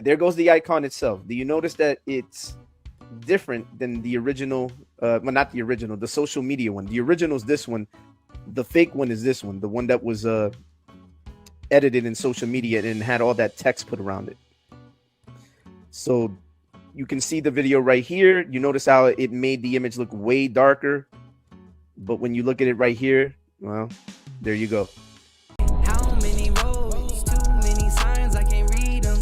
There goes the icon itself. Do you notice that it's different than the original? Well, not the original, the social media one. The original is this one. The fake one is this one, the one that was edited in social media and had all that text put around it. So you can see the video right here. You notice how it made the image look way darker. But when you look at it right here, well, there you go. How many roads, too many signs, I can't read them.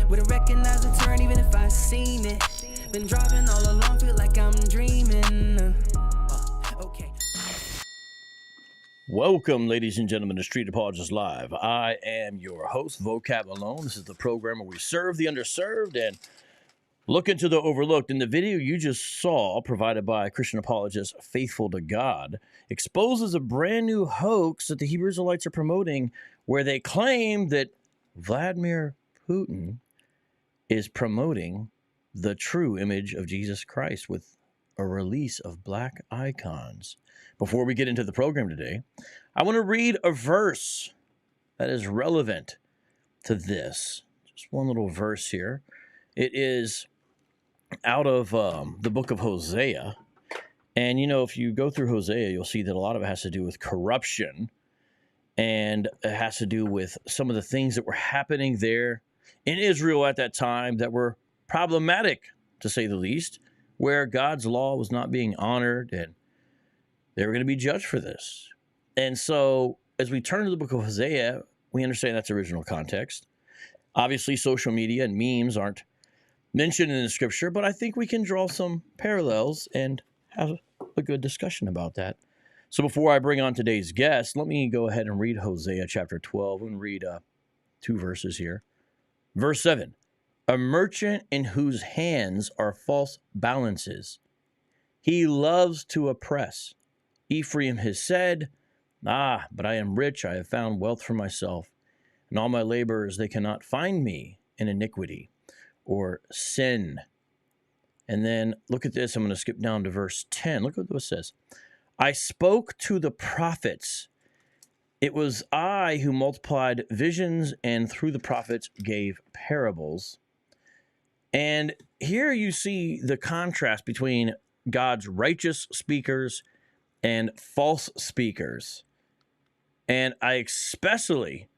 Wouldn't recognize the turn even if I seen it. Been driving all along, feel like I'm dreaming. Okay. Welcome, ladies and gentlemen, to Street Apologist Live. I am your host, Vocab Malone. This is the program where we serve the underserved and look into the overlooked. In the video you just saw, provided by Christian apologist Faithful to God, exposes a brand new hoax that the Hebrew Israelites are promoting, where they claim that Vladimir Putin is promoting the true image of Jesus Christ with a release of black icons. Before we get into the program today, I want to read a verse that is relevant to this. Just one little verse here. It is out of the book of Hosea. And, you know, if you go through Hosea, you'll see that a lot of it has to do with corruption. And it has to do with some of the things that were happening there in Israel at that time that were problematic, to say the least, where God's law was not being honored and they were going to be judged for this. And so as we turn to the book of Hosea, we understand that's original context. Obviously, social media and memes aren't mentioned in the scripture, but I think we can draw some parallels and have a good discussion about that. So before I bring on today's guest, let me go ahead and read Hosea chapter 12 and read two verses here. Verse 7, a merchant in whose hands are false balances. He loves to oppress. Ephraim has said, but I am rich, I have found wealth for myself, and all my laborers, they cannot find me in iniquity or sin. And then look at this. I'm going to skip down to verse 10. Look what this says. I spoke to the prophets. It was I who multiplied visions and through the prophets gave parables. And here you see the contrast between God's righteous speakers and false speakers. And I especially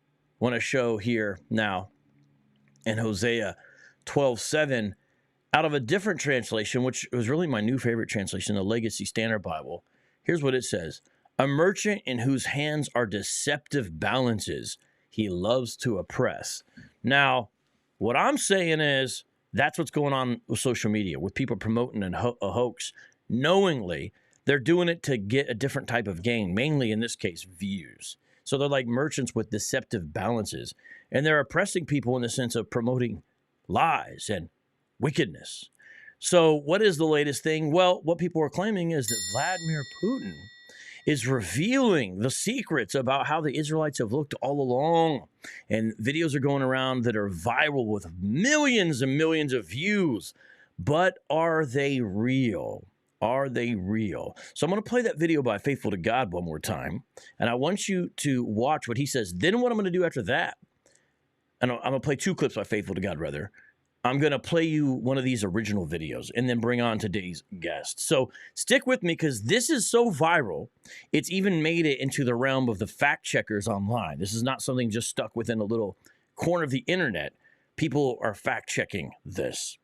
want to show here now in Hosea 12:7, out of a different translation, which was really my new favorite translation, the Legacy Standard Bible. Here's what it says. A merchant in whose hands are deceptive balances, he loves to oppress. Now, what I'm saying is that's what's going on with social media, with people promoting a hoax knowingly. They're doing it to get a different type of gain, mainly in this case, views. So they're like merchants with deceptive balances, and they're oppressing people in the sense of promoting lies and wickedness. So what is the latest thing? Well, what people are claiming is that Vladimir Putin is revealing the secrets about how the Israelites have looked all along. And videos are going around that are viral with millions and millions of views. But are they real? Are they real? So I'm going to play that video by Faithful to God one more time. And I want you to watch what he says. Then what I'm going to do after that, and I'm going to play two clips by Faithful to God, rather. I'm going to play you one of these original videos and then bring on today's guest. So stick with me because this is so viral. It's even made it into the realm of the fact checkers online. This is not something just stuck within a little corner of the internet. People are fact checking this.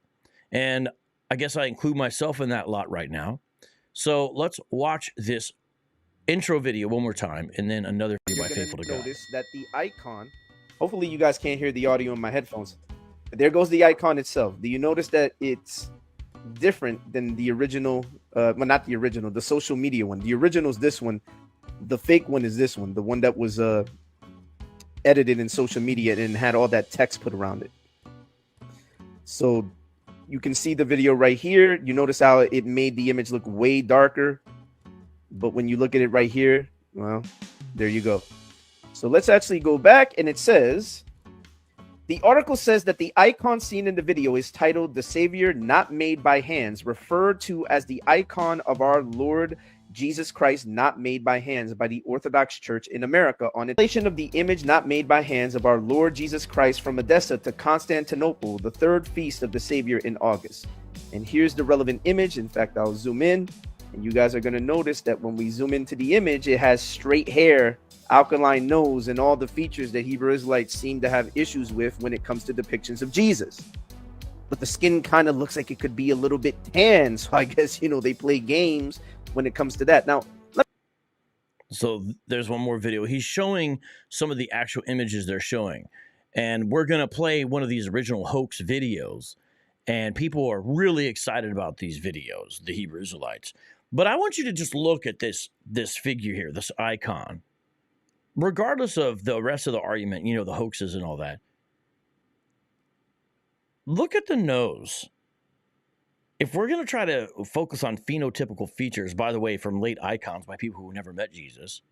And I guess I include myself in that lot right now. So let's watch this intro video one more time and then another video by Faithful to God. Notice that the icon, hopefully you guys can't hear the audio in my headphones. There goes the icon itself. Do you notice that it's different than the original? Well, not the original, the social media one. The original is this one. The fake one is this one, the one that was edited in social media and had all that text put around it. So you can see the video right here. You notice how it made the image look way darker. But when you look at it right here, well, there you go. So let's actually go back, and it says, the article says that the icon seen in the video is titled "The Savior Not Made by Hands," referred to as the icon of our Lord Jesus Christ not made by hands by the Orthodox Church in America on the translation of the image not made by hands of our Lord Jesus Christ from Edessa to Constantinople, the third feast of the Savior in August. And here's the relevant image. In fact, I'll zoom in, and you guys are going to notice that when we zoom into the image, it has straight hair, alkaline nose, and all the features that Hebrew Israelites seem to have issues with when it comes to depictions of Jesus. But the skin kind of looks like it could be a little bit tan, so I guess, you know, they play games when it comes to that. Now, so there's one more video. He's showing some of the actual images they're showing, and we're going to play one of these original hoax videos, and people are really excited about these videos, the Hebrew Israelites. But I want you to just look at this figure here, this icon. Regardless of the rest of the argument, you know, the hoaxes and all that, look at the nose. If we're going to try to focus on phenotypical features, by the way, from late icons by people who never met Jesus,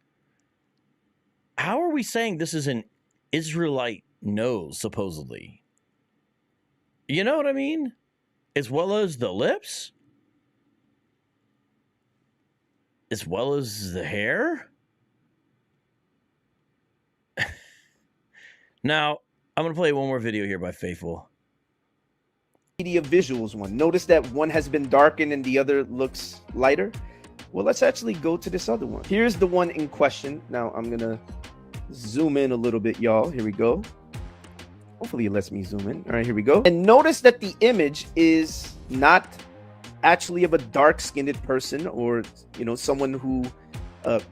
how are we saying this is an Israelite nose, supposedly? You know what I mean? As well as the lips? As well as the hair? Now, I'm going to play one more video here by Faithful. Media visuals one. Notice that one has been darkened and the other looks lighter. Well, let's actually go to this other one. Here's the one in question. Now I'm gonna zoom in a little bit, y'all. Here we go. Hopefully it lets me zoom in. All right, here we go. And notice that the image is not actually of a dark-skinned person, or, you know, someone who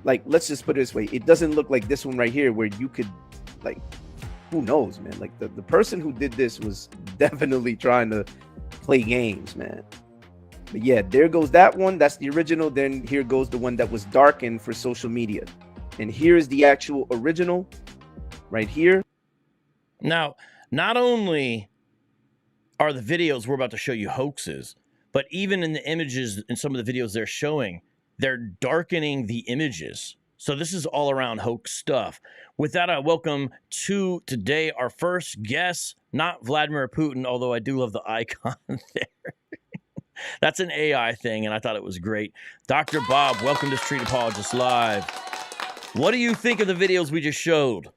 like, let's just put it this way, it doesn't look like this one right here where you could, like, who knows, man? Like, the person who did this was definitely trying to play games, man. But yeah, there goes that one. That's the original. Then here goes the one that was darkened for social media. And here's the actual original right here. Now, not only are the videos we're about to show you hoaxes, but even in the images, in some of the videos they're showing, they're darkening the images. So this is all around hoax stuff. With that, I welcome to today our first guest, not Vladimir Putin, although I do love the icon there. That's an AI thing, and I thought it was great. Dr. Bob, welcome to Street Apologist Live. What do you think of the videos we just showed?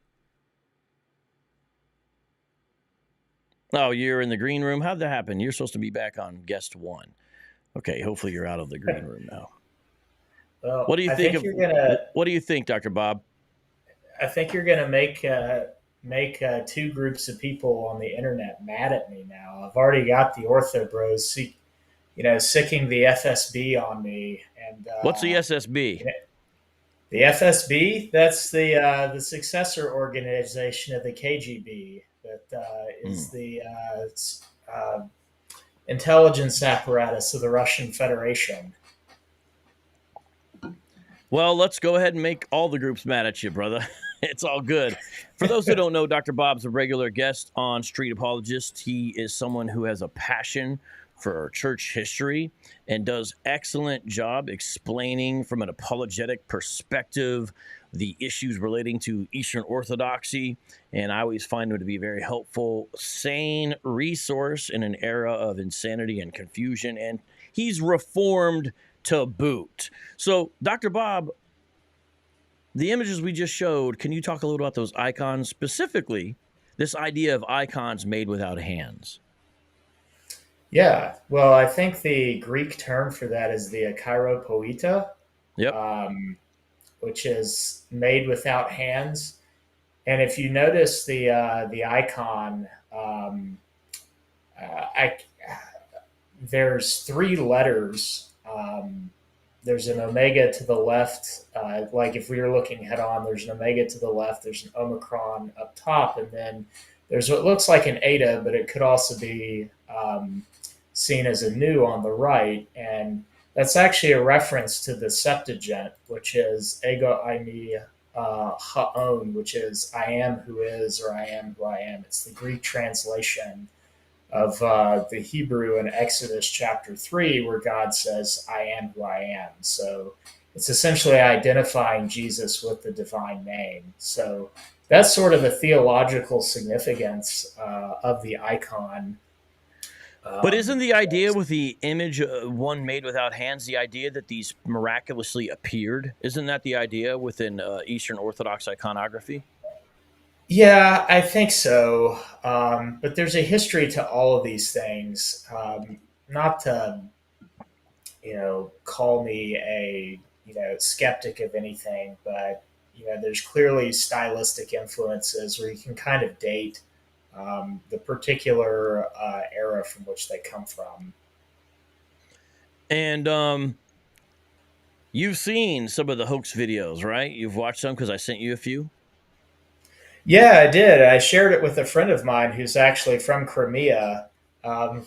Oh, you're in the green room? How'd that happen? You're supposed to be back on guest one. Okay, hopefully you're out of the green room now. Well, What do you think of? What do you think, Dr. Bob? I think you're gonna make two groups of people on the internet mad at me now. I've already got the Ortho Bros, sicking the FSB on me. And What's the SSB? The FSB, that's the successor organization of the KGB. That is the intelligence apparatus of the Russian Federation. Well, let's go ahead and make all the groups mad at you, brother. It's all good. For those who don't know, Dr. Bob's a regular guest on Street Apologist. He is someone who has a passion for church history and does excellent job explaining from an apologetic perspective the issues relating to Eastern Orthodoxy. And I always find him to be a very helpful, sane resource in an era of insanity and confusion. And he's reformed to boot. So, Dr. Bob, the images we just showed, can you talk a little about those icons, specifically this idea of icons made without hands? Yeah, well, I think the Greek term for that is the chiropoeta, Yep. which is made without hands. And if you notice the icon, there's three letters. There's an omega to the left. Like if we were looking head on, there's an omega to the left. There's an omicron up top. And then there's what looks like an eta, but it could also be seen as a nu on the right. And that's actually a reference to the Septuagint, which is ego eimi haon, which is I am who is, or I am who I am. It's the Greek translation of the Hebrew in Exodus chapter 3, where God says, I am who I am. So it's essentially identifying Jesus with the divine name. So that's sort of the theological significance of the icon. But isn't the idea with the image one made without hands the idea that these miraculously appeared? Isn't that the idea within Eastern Orthodox iconography? Yeah, I think so. But there's a history to all of these things. Not to, call me a, skeptic of anything, but, there's clearly stylistic influences where you can kind of date the particular era from which they come from. And you've seen some of the hoax videos, right? You've watched some because I sent you a few. Yeah, I did. I shared it with a friend of mine who's actually from Crimea,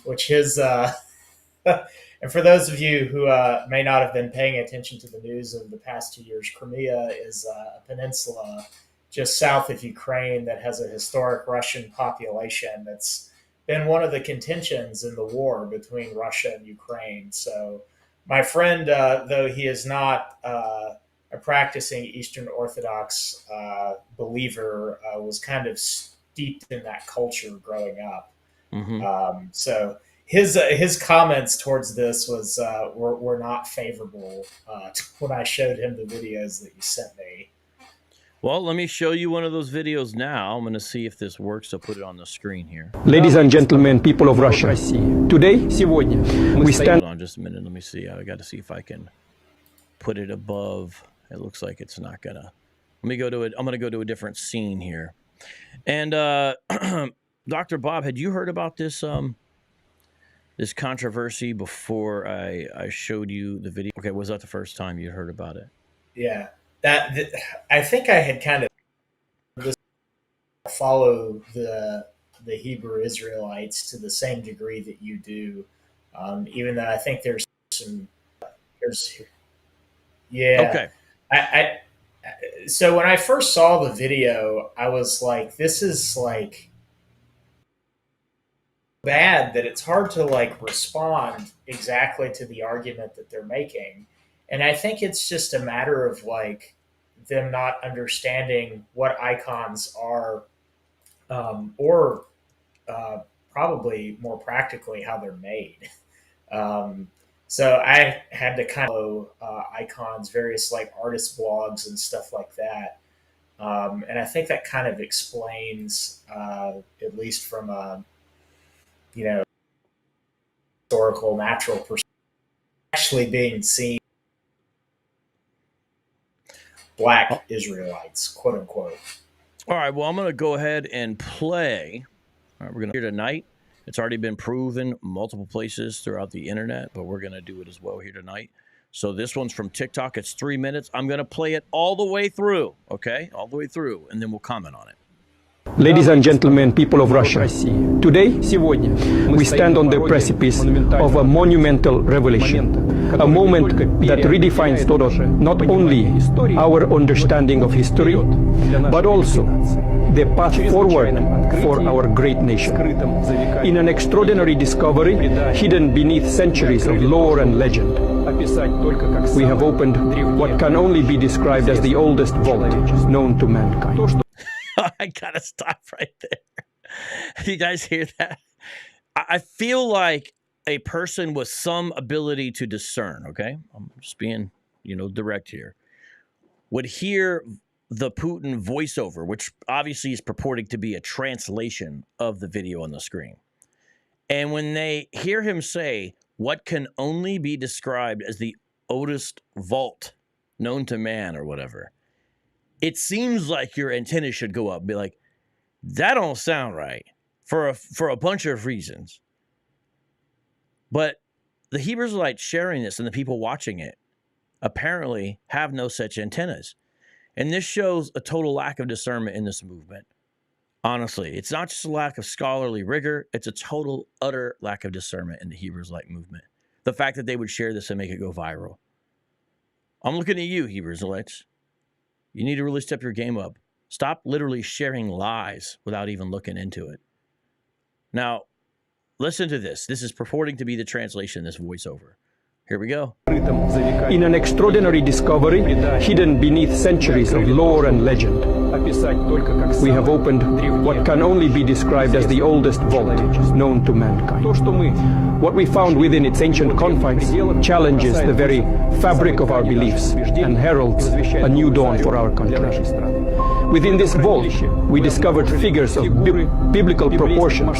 which is, and for those of you who may not have been paying attention to the news of the past 2 years, Crimea is a peninsula just south of Ukraine that has a historic Russian population that's been one of the contentions in the war between Russia and Ukraine. So my friend, though he is not a practicing Eastern Orthodox believer, was kind of steeped in that culture growing up. Mm-hmm. So his comments towards this were not favorable when I showed him the videos that you sent me. Well, let me show you one of those videos now. I'm going to see if this works. I'll put it on the screen here. Ladies and gentlemen, people of Russia, today, сегодня, we stand... Hold on just a minute. Let me see. I got to see if I can put it above. It looks like it's not going to. Let me go to it. I'm going to go to a different scene here. And Dr. Bob, had you heard about this this controversy before I showed you the video? Okay, was that the first time you heard about it? Yeah. I think I had kind of follow the Hebrew Israelites to the same degree that you do, even though I think there's Okay. So when I first saw the video, I was like, this is like bad that it's hard to like respond exactly to the argument that they're making. And I think it's just a matter of like them not understanding what icons are, or probably more practically how they're made. So I had to kind of icons, various like artist blogs and stuff like that. And I think that kind of explains, at least from a, historical, natural perspective, actually being seen Black Israelites, quote unquote. All right, well, I'm going to go ahead and play. All right, we're going to here tonight. It's already been proven multiple places throughout the internet, but we're going to do it as well here tonight. So this one's from TikTok. It's 3 minutes. I'm going to play it all the way through, okay? All the way through, and then we'll comment on it. Ladies and gentlemen, people of Russia, today, сегодня, we stand on the precipice of a monumental revelation, a moment that redefines not only our understanding of history, but also the path forward for our great nation. In an extraordinary discovery hidden beneath centuries of lore and legend, we have opened what can only be described as the oldest vault known to mankind. I gotta stop right there. You guys hear that? I feel like a person with some ability to discern, okay? I'm just being, direct here, would hear the Putin voiceover, which obviously is purporting to be a translation of the video on the screen. And when they hear him say what can only be described as the oldest vault known to man or whatever, it seems like your antenna should go up and be like, that don't sound right for a bunch of reasons. But the Hebrew Israelites sharing this and the people watching it apparently have no such antennas. And this shows a total lack of discernment in this movement. Honestly, it's not just a lack of scholarly rigor. It's a total, utter lack of discernment in the Hebrew Israelite movement. The fact that they would share this and make it go viral. I'm looking at you, Hebrew Israelites. You need to really step your game up. Stop literally sharing lies without even looking into it. Now, listen to this. This is purporting to be the translation, this voiceover. Here we go. In an extraordinary discovery hidden beneath centuries of lore and legend, we have opened what can only be described as the oldest vault known to mankind. What we found within its ancient confines challenges the very fabric of our beliefs and heralds a new dawn for our country. Within this vault, we discovered figures of biblical proportions,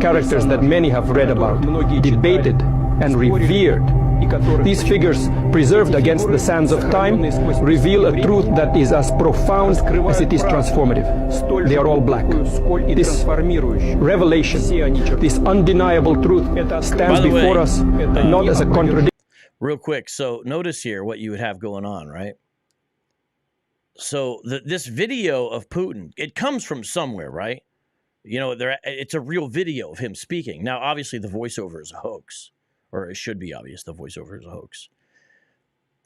characters that many have read about, debated, and revered. These figures, preserved against the sands of time, reveal a truth that is as profound as it is transformative. They are all black. This revelation, this undeniable truth stands before us not as a contradiction. Real quick, so notice here what you would have going on, right? So this video of Putin, it comes from somewhere, right? You know, it's a real video of him speaking. Now, obviously, the voiceover is a hoax. Or it should be obvious the voiceover is a hoax.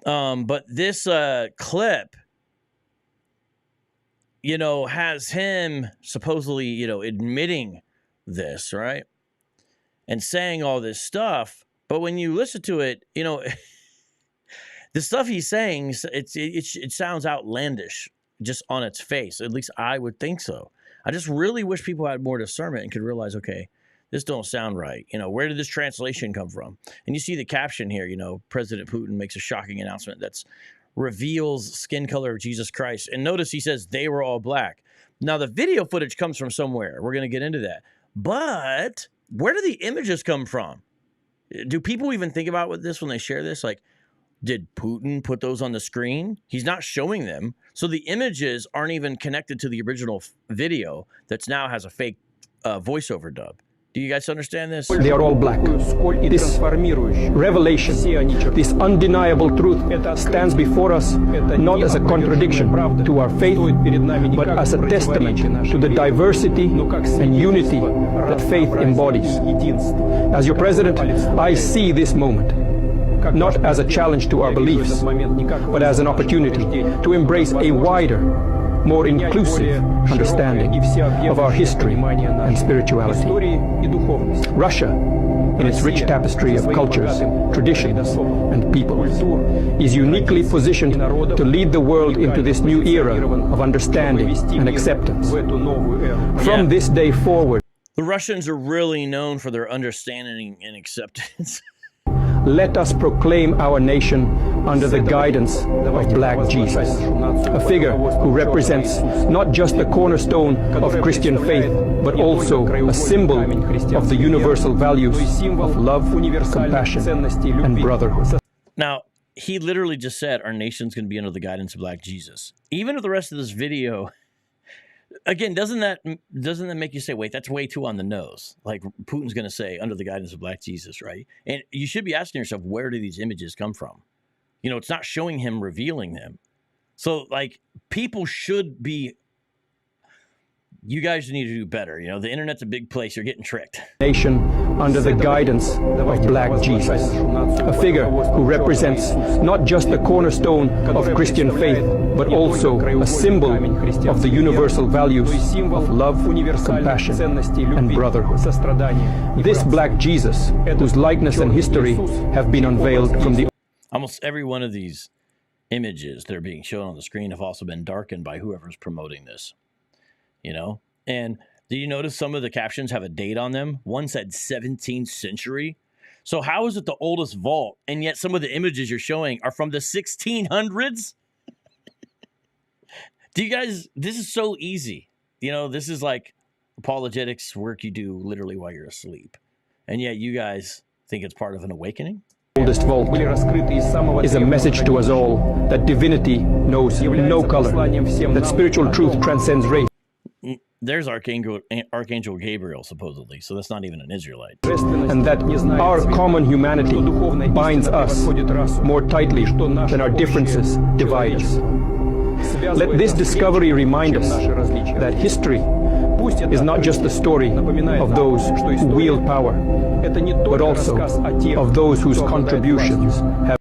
But this clip, you know, has him supposedly, you know, admitting this, right? And saying all this stuff. But when you listen to it, you know, the stuff he's saying, it sounds outlandish just on its face. At least I would think so. I just really wish people had more discernment and could realize, okay, this don't sound right. You know, where did this translation come from? And you see the caption here, you know, President Putin makes a shocking announcement that reveals skin color of Jesus Christ. And notice he says they were all black. Now, the video footage comes from somewhere. We're going to get into that. But where do the images come from? Do people even think about this when they share this? Like, did Putin put those on the screen? He's not showing them. So the images aren't even connected to the original video that now has a fake voiceover dub. Do you guys understand this? They are all black. This revelation, this undeniable truth stands before us not as a contradiction to our faith, but as a testament to the diversity and unity that faith embodies. As your president, I see this moment not as a challenge to our beliefs, but as an opportunity to embrace a wider, more inclusive understanding of our history and spirituality. Russia, in its rich tapestry of cultures, traditions, and peoples, is uniquely positioned to lead the world into this new era of understanding and acceptance. From this day forward, the Russians are really known for their understanding and acceptance. let us proclaim our nation under the guidance of Black Jesus, a figure who represents not just the cornerstone of Christian faith, but also a symbol of the universal values of love, compassion, and brotherhood. Now, he literally just said our nation's going to be under the guidance of Black Jesus. Even if the rest of this video, again, doesn't that make you say, wait, that's way too on the nose? Like Putin's going to say under the guidance of Black Jesus, right? And you should be asking yourself, where do these images come from? You know, it's not showing him revealing them. So, like, people should be, you guys need to do better. You know, the internet's a big place. You're getting tricked. Nation under the guidance of Black Jesus, a figure who represents not just the cornerstone of Christian faith, but also a symbol of the universal values of love, compassion, and brotherhood. This Black Jesus, whose likeness and history have been unveiled from the... Almost every one of these images that are being shown on the screen have also been darkened by whoever's promoting this. You know, and do you notice some of the captions have a date on them? One said 17th century. So how is it the oldest vault? And yet some of the images you're showing are from the 1600s. Do you guys, this is so easy. You know, this is like apologetics work you do literally while you're asleep. And yet you guys think it's part of an awakening? Oldest vault is a message to us all that divinity knows no color, that spiritual truth transcends race. There's Archangel Gabriel, supposedly, so that's not even an Israelite. And that our common humanity binds us more tightly than our differences divide us. Let this discovery remind us that history is not just the story of those who wield power, but also of those whose contributions have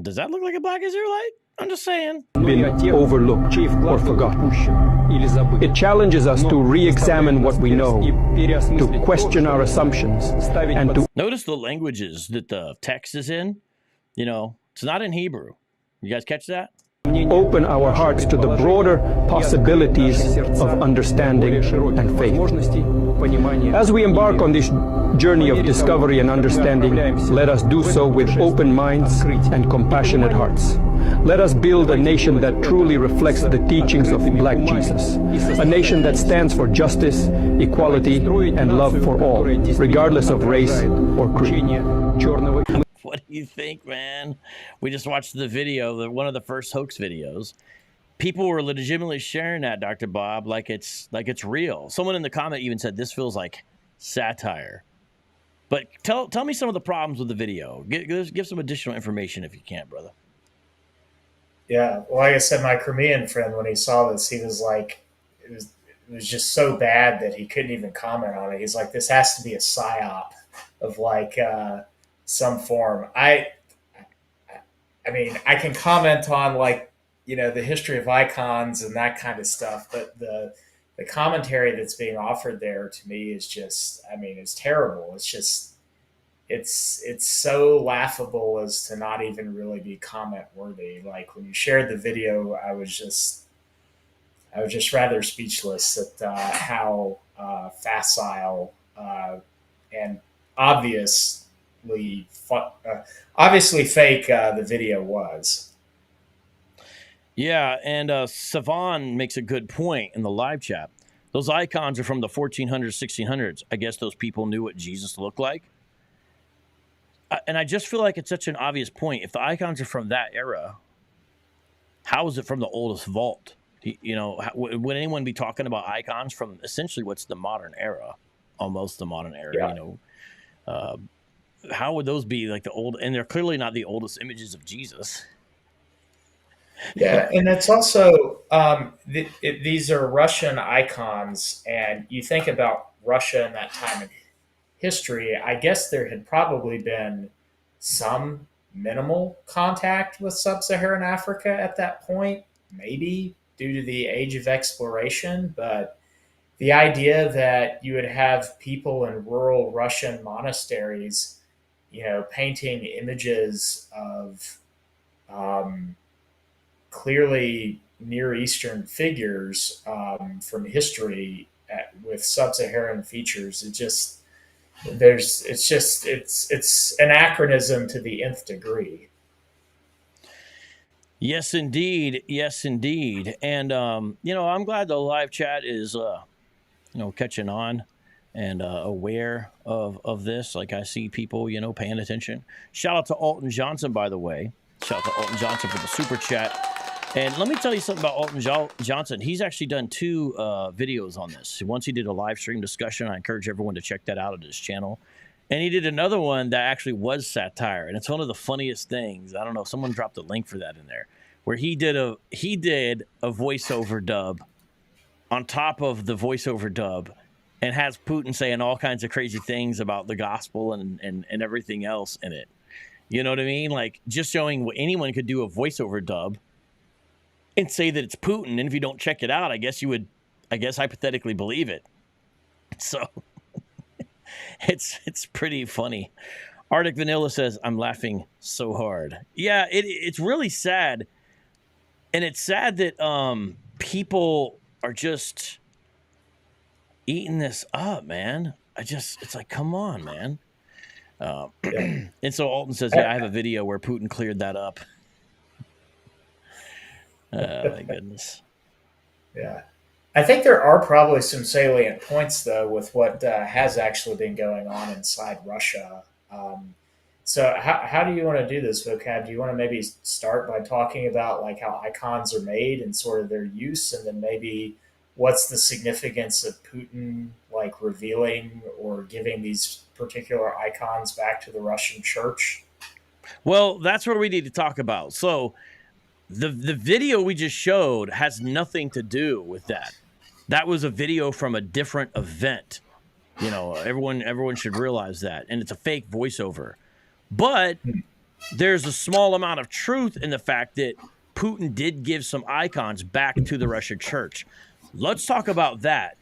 Does that look like a Black Israelite? I'm just saying. Been overlooked or forgotten. It challenges us to re-examine what we know, to question our assumptions, and to Notice the languages that the text is in. You know, it's not in Hebrew. You guys catch that? open our hearts to the broader possibilities of understanding and faith. As we embark on this journey of discovery and understanding, let us do so with open minds and compassionate hearts. Let us build a nation that truly reflects the teachings of Black Jesus, a nation that stands for justice, equality, and love for all, regardless of race or creed. What do you think, man? We just watched the video, one of the first hoax videos. People were legitimately sharing that, Dr. Bob, like it's real. Someone in the comment even said this feels like satire. But tell me some of the problems with the video. Give some additional information if you can, brother. Yeah, well, like I said, my Crimean friend, when he saw this, he was like, it was just so bad that he couldn't even comment on it. He's like, this has to be a psyop of like some form. I mean, I can comment on like, you know, the history of icons and that kind of stuff, but the commentary that's being offered there to me is just, I mean, it's terrible. It's just, it's so laughable as to not even really be comment worthy. Like when you shared the video, I was just rather speechless at how facile and obviously fake the video was. Yeah, and Savan makes a good point in the live chat. Those icons are from the 1400s, 1600s. I guess those people knew what Jesus looked like. And I just feel like it's such an obvious point. If the icons are from that era, how is it from the oldest vault? You know, would anyone be talking about icons from essentially what's the modern era, almost the modern era? Yeah. You know, how would those be like the old? And they're clearly not the oldest images of Jesus. Yeah, and it's also these are Russian icons, and you think about Russia in that time in history. I guess there had probably been some minimal contact with sub-Saharan Africa at that point, maybe due to the age of exploration. But the idea that you would have people in rural Russian monasteries, you know, painting images of clearly Near Eastern figures from history with sub-Saharan features, it's anachronism to the nth degree. Yes, indeed. Yes, indeed. And, you know, I'm glad the live chat is, you know, catching on and aware of this. Like I see people, you know, paying attention. Shout out to Alton Johnson, by the way. Shout out to Alton Johnson for the super chat. And let me tell you something about Alton Johnson. He's actually done 2 videos on this. Once he did a live stream discussion. I encourage everyone to check that out at his channel. And he did another one that actually was satire. And it's one of the funniest things. I don't know. Someone dropped a link for that in there. Where he did a voiceover dub on top of the voiceover dub and has Putin saying all kinds of crazy things about the gospel and everything else in it. You know what I mean? Like just showing what anyone could do a voiceover dub and say that it's Putin. And if you don't check it out, I guess you would, hypothetically believe it. So it's pretty funny. Arctic Vanilla says, I'm laughing so hard. Yeah, it's really sad. And it's sad that people are just eating this up, man. It's like, come on, man. And so Alton says, yeah, I have a video where Putin cleared that up. My goodness. Yeah. I think there are probably some salient points, though, with what has actually been going on inside Russia. So how do you want to do this, Vocab? Do you want to maybe start by talking about like how icons are made and sort of their use, and then maybe what's the significance of Putin like revealing or giving these particular icons back to the Russian church? Well, that's what we need to talk about. So the video we just showed has nothing to do with that. That was a video from a different event. You know, everyone should realize that. And it's a fake voiceover. But there's a small amount of truth in the fact that Putin did give some icons back to the Russian church. Let's talk about that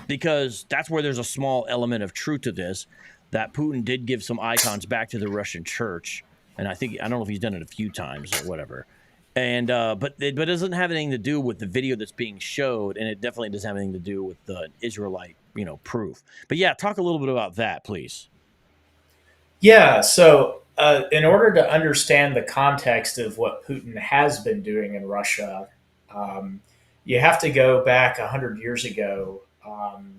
because that's where there's a small element of truth to this, that Putin did give some icons back to the Russian church. And I don't know if he's done it a few times or whatever. And but it doesn't have anything to do with the video that's being showed, and it definitely doesn't have anything to do with the Israelite, proof. But yeah, talk a little bit about that, please. Yeah, so in order to understand the context of what Putin has been doing in Russia, you have to go back 100 years ago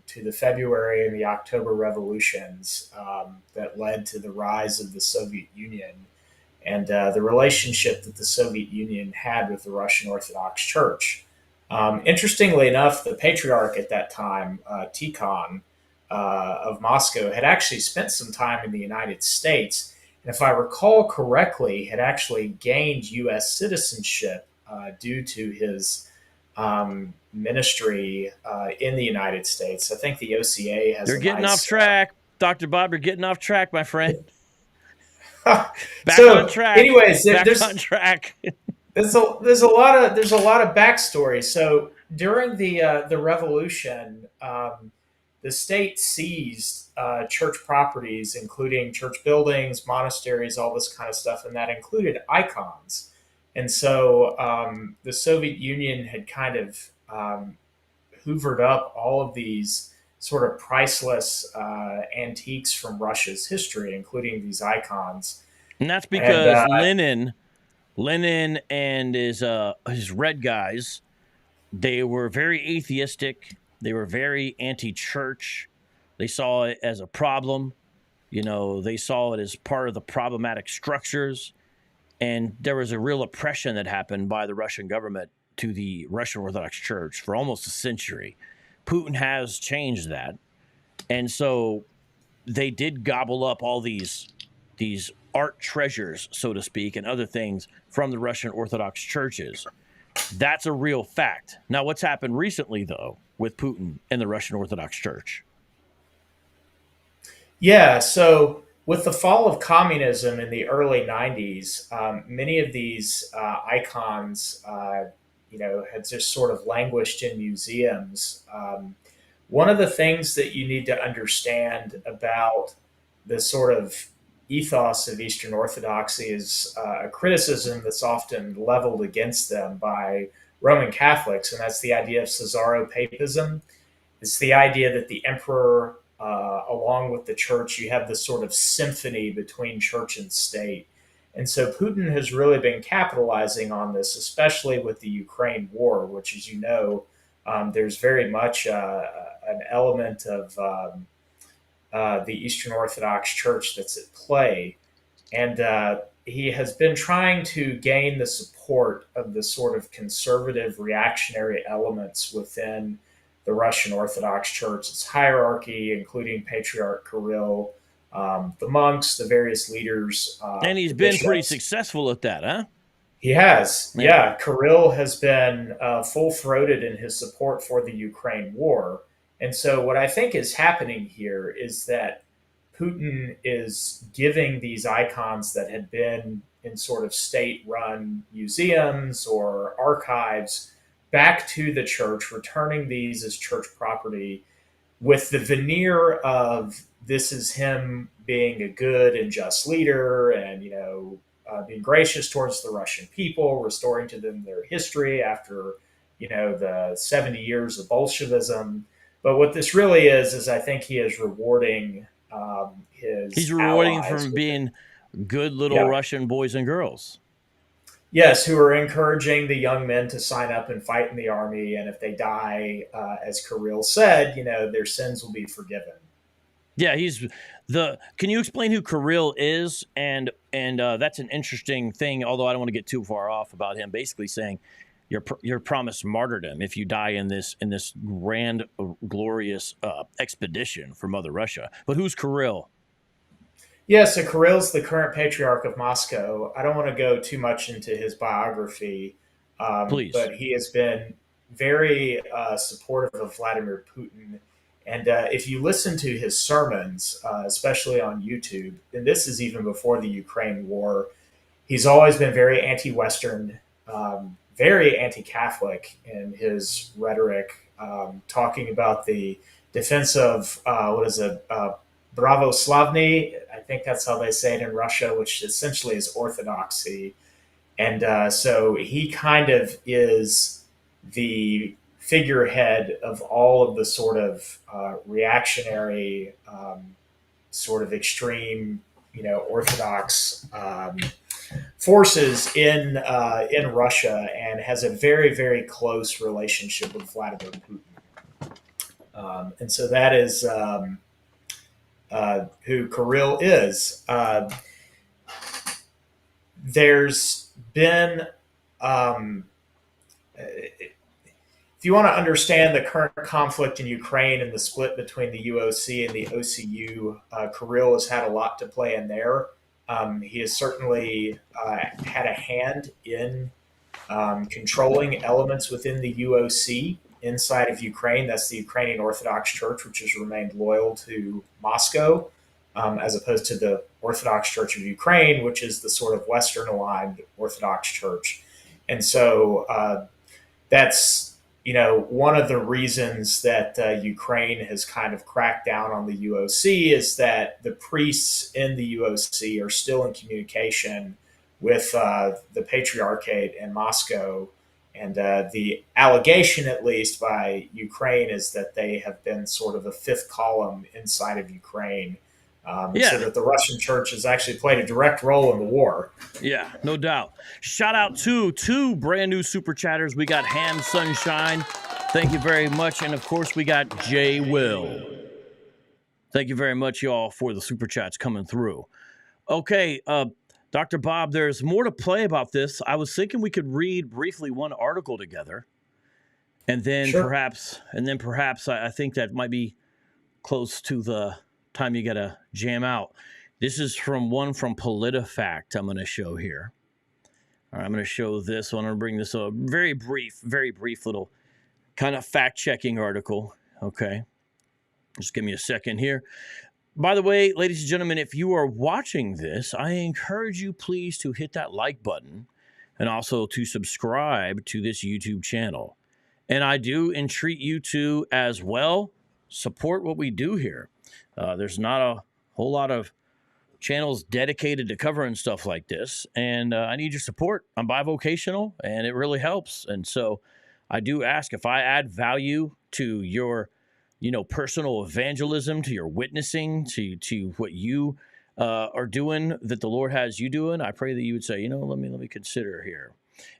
to the February and the October revolutions that led to the rise of the Soviet Union and the relationship that the Soviet Union had with the Russian Orthodox Church. Interestingly enough, the patriarch at that time, Tikhon of Moscow, had actually spent some time in the United States. And if I recall correctly, had actually gained U.S. citizenship due to his ministry in the United States. I think the OCA has. You're getting off track, Dr. Bob. You're getting off track, my friend. Back on track. Anyways, there's on track. there's a lot of backstory. So during the revolution, the state seized church properties, including church buildings, monasteries, all this kind of stuff, and that included icons. And so the Soviet Union had kind of hoovered up all of these sort of priceless antiques from Russia's history, including these icons. And that's because Lenin and his red guys, they were very atheistic. They were very anti-church. They saw it as a problem. They saw it as part of the problematic structures. And there was a real oppression that happened by the Russian government to the Russian Orthodox Church for almost a century. Putin has changed that. And so they did gobble up all these art treasures, so to speak, and other things from the Russian Orthodox churches. That's a real fact. Now, what's happened recently, though, with Putin and the Russian Orthodox Church? Yeah, so with the fall of communism in the early 90s, many of these icons, had just sort of languished in museums. One of the things that you need to understand about the sort of ethos of Eastern Orthodoxy is a criticism that's often leveled against them by Roman Catholics, and that's the idea of Caesaropapism. It's the idea that the emperor, along with the church, you have this sort of symphony between church and state. And so Putin has really been capitalizing on this, especially with the Ukraine war, which, as you know, there's very much an element of the Eastern Orthodox Church that's at play. And he has been trying to gain the support of the sort of conservative reactionary elements within the Russian Orthodox Church, its hierarchy, including Patriarch Kirill, the monks, the various leaders. And he's been pretty successful at that, huh? He has. Yeah. Kirill has been full-throated in his support for the Ukraine war. And so what I think is happening here is that Putin is giving these icons that had been in sort of state-run museums or archives back to the church, returning these as church property with the veneer of this is him being a good and just leader and, being gracious towards the Russian people, restoring to them their history after, the 70 years of Bolshevism. But what this really is I think he is rewarding He's rewarding from being good little Russian boys and girls. Yes, who are encouraging the young men to sign up and fight in the army. And if they die, as Kirill said, their sins will be forgiven. Yeah, can you explain who Kirill is? And that's an interesting thing, although I don't want to get too far off about him, basically saying you're promised martyrdom if you die in this grand, glorious expedition for Mother Russia. But who's Kirill? Yeah, so Kirill's the current patriarch of Moscow. I don't want to go too much into his biography, Please. But he has been very supportive of Vladimir Putin. And if you listen to his sermons, especially on YouTube, and this is even before the Ukraine war, he's always been very anti-Western, very anti-Catholic in his rhetoric talking about the defense of Bravo Slavny. I think that's how they say it in Russia, which essentially is orthodoxy. And so he kind of is the figurehead of all of the sort of reactionary, sort of extreme, orthodox forces in Russia, and has a very, very close relationship with Vladimir Putin. And so that is who Kirill is. There's been, if you want to understand the current conflict in Ukraine and the split between the UOC and the OCU, Kirill has had a lot to play in there. He has certainly had a hand in controlling elements within the UOC inside of Ukraine. That's the Ukrainian Orthodox Church, which has remained loyal to Moscow, as opposed to the Orthodox Church of Ukraine, which is the sort of Western-aligned Orthodox Church. And so that's, one of the reasons that Ukraine has kind of cracked down on the UOC is that the priests in the UOC are still in communication with the Patriarchate in Moscow. And the allegation, at least by Ukraine, is that they have been sort of a fifth column inside of Ukraine. So that the Russian church has actually played a direct role in the war. Yeah, no doubt. Shout out to two brand new super chatters. We got Ham Sunshine. Thank you very much. And of course, we got Jay Will. Thank you very much, y'all, for the super chats coming through. Okay, Dr. Bob, there's more to play about this. I was thinking we could read briefly one article together. And then perhaps I think that might be close to the time you gotta jam out. This is from PolitiFact I'm going to show here. All right, I'm going to show this one. I'm going to bring this up. Very brief little kind of fact-checking article. Okay, just give me a second here. By the way, ladies and gentlemen, if you are watching this, I encourage you please to hit that like button and also to subscribe to this YouTube channel. And I do entreat you to as well support what we do here. There's not a whole lot of channels dedicated to covering stuff like this, and I need your support. I'm bivocational, and it really helps. And so I do ask, if I add value to your, personal evangelism, to your witnessing, to what you are doing, that the Lord has you doing, I pray that you would say, let me consider here.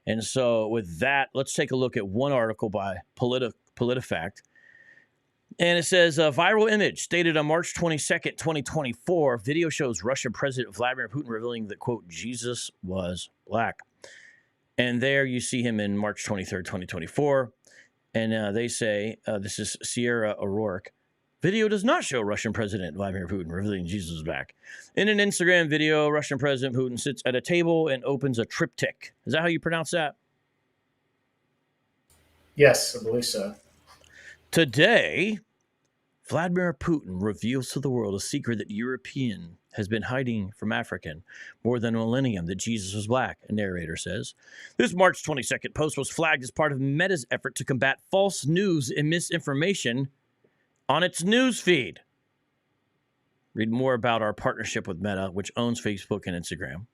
And so with that, let's take a look at one article by PolitiFact. And it says, a viral image stated on March 22nd, 2024, video shows Russian President Vladimir Putin revealing that, quote, Jesus was black. And there you see him in March 23rd, 2024. And they say, this is Sierra O'Rourke. Video does not show Russian President Vladimir Putin revealing Jesus was black. In an Instagram video, Russian President Putin sits at a table and opens a triptych. Is that how you pronounce that? Yes, I believe so. Today, Vladimir Putin reveals to the world a secret that European has been hiding from African more than a millennium, that Jesus was black, a narrator says. This March 22nd post was flagged as part of Meta's effort to combat false news and misinformation on its news feed. Read more about our partnership with Meta, which owns Facebook and Instagram.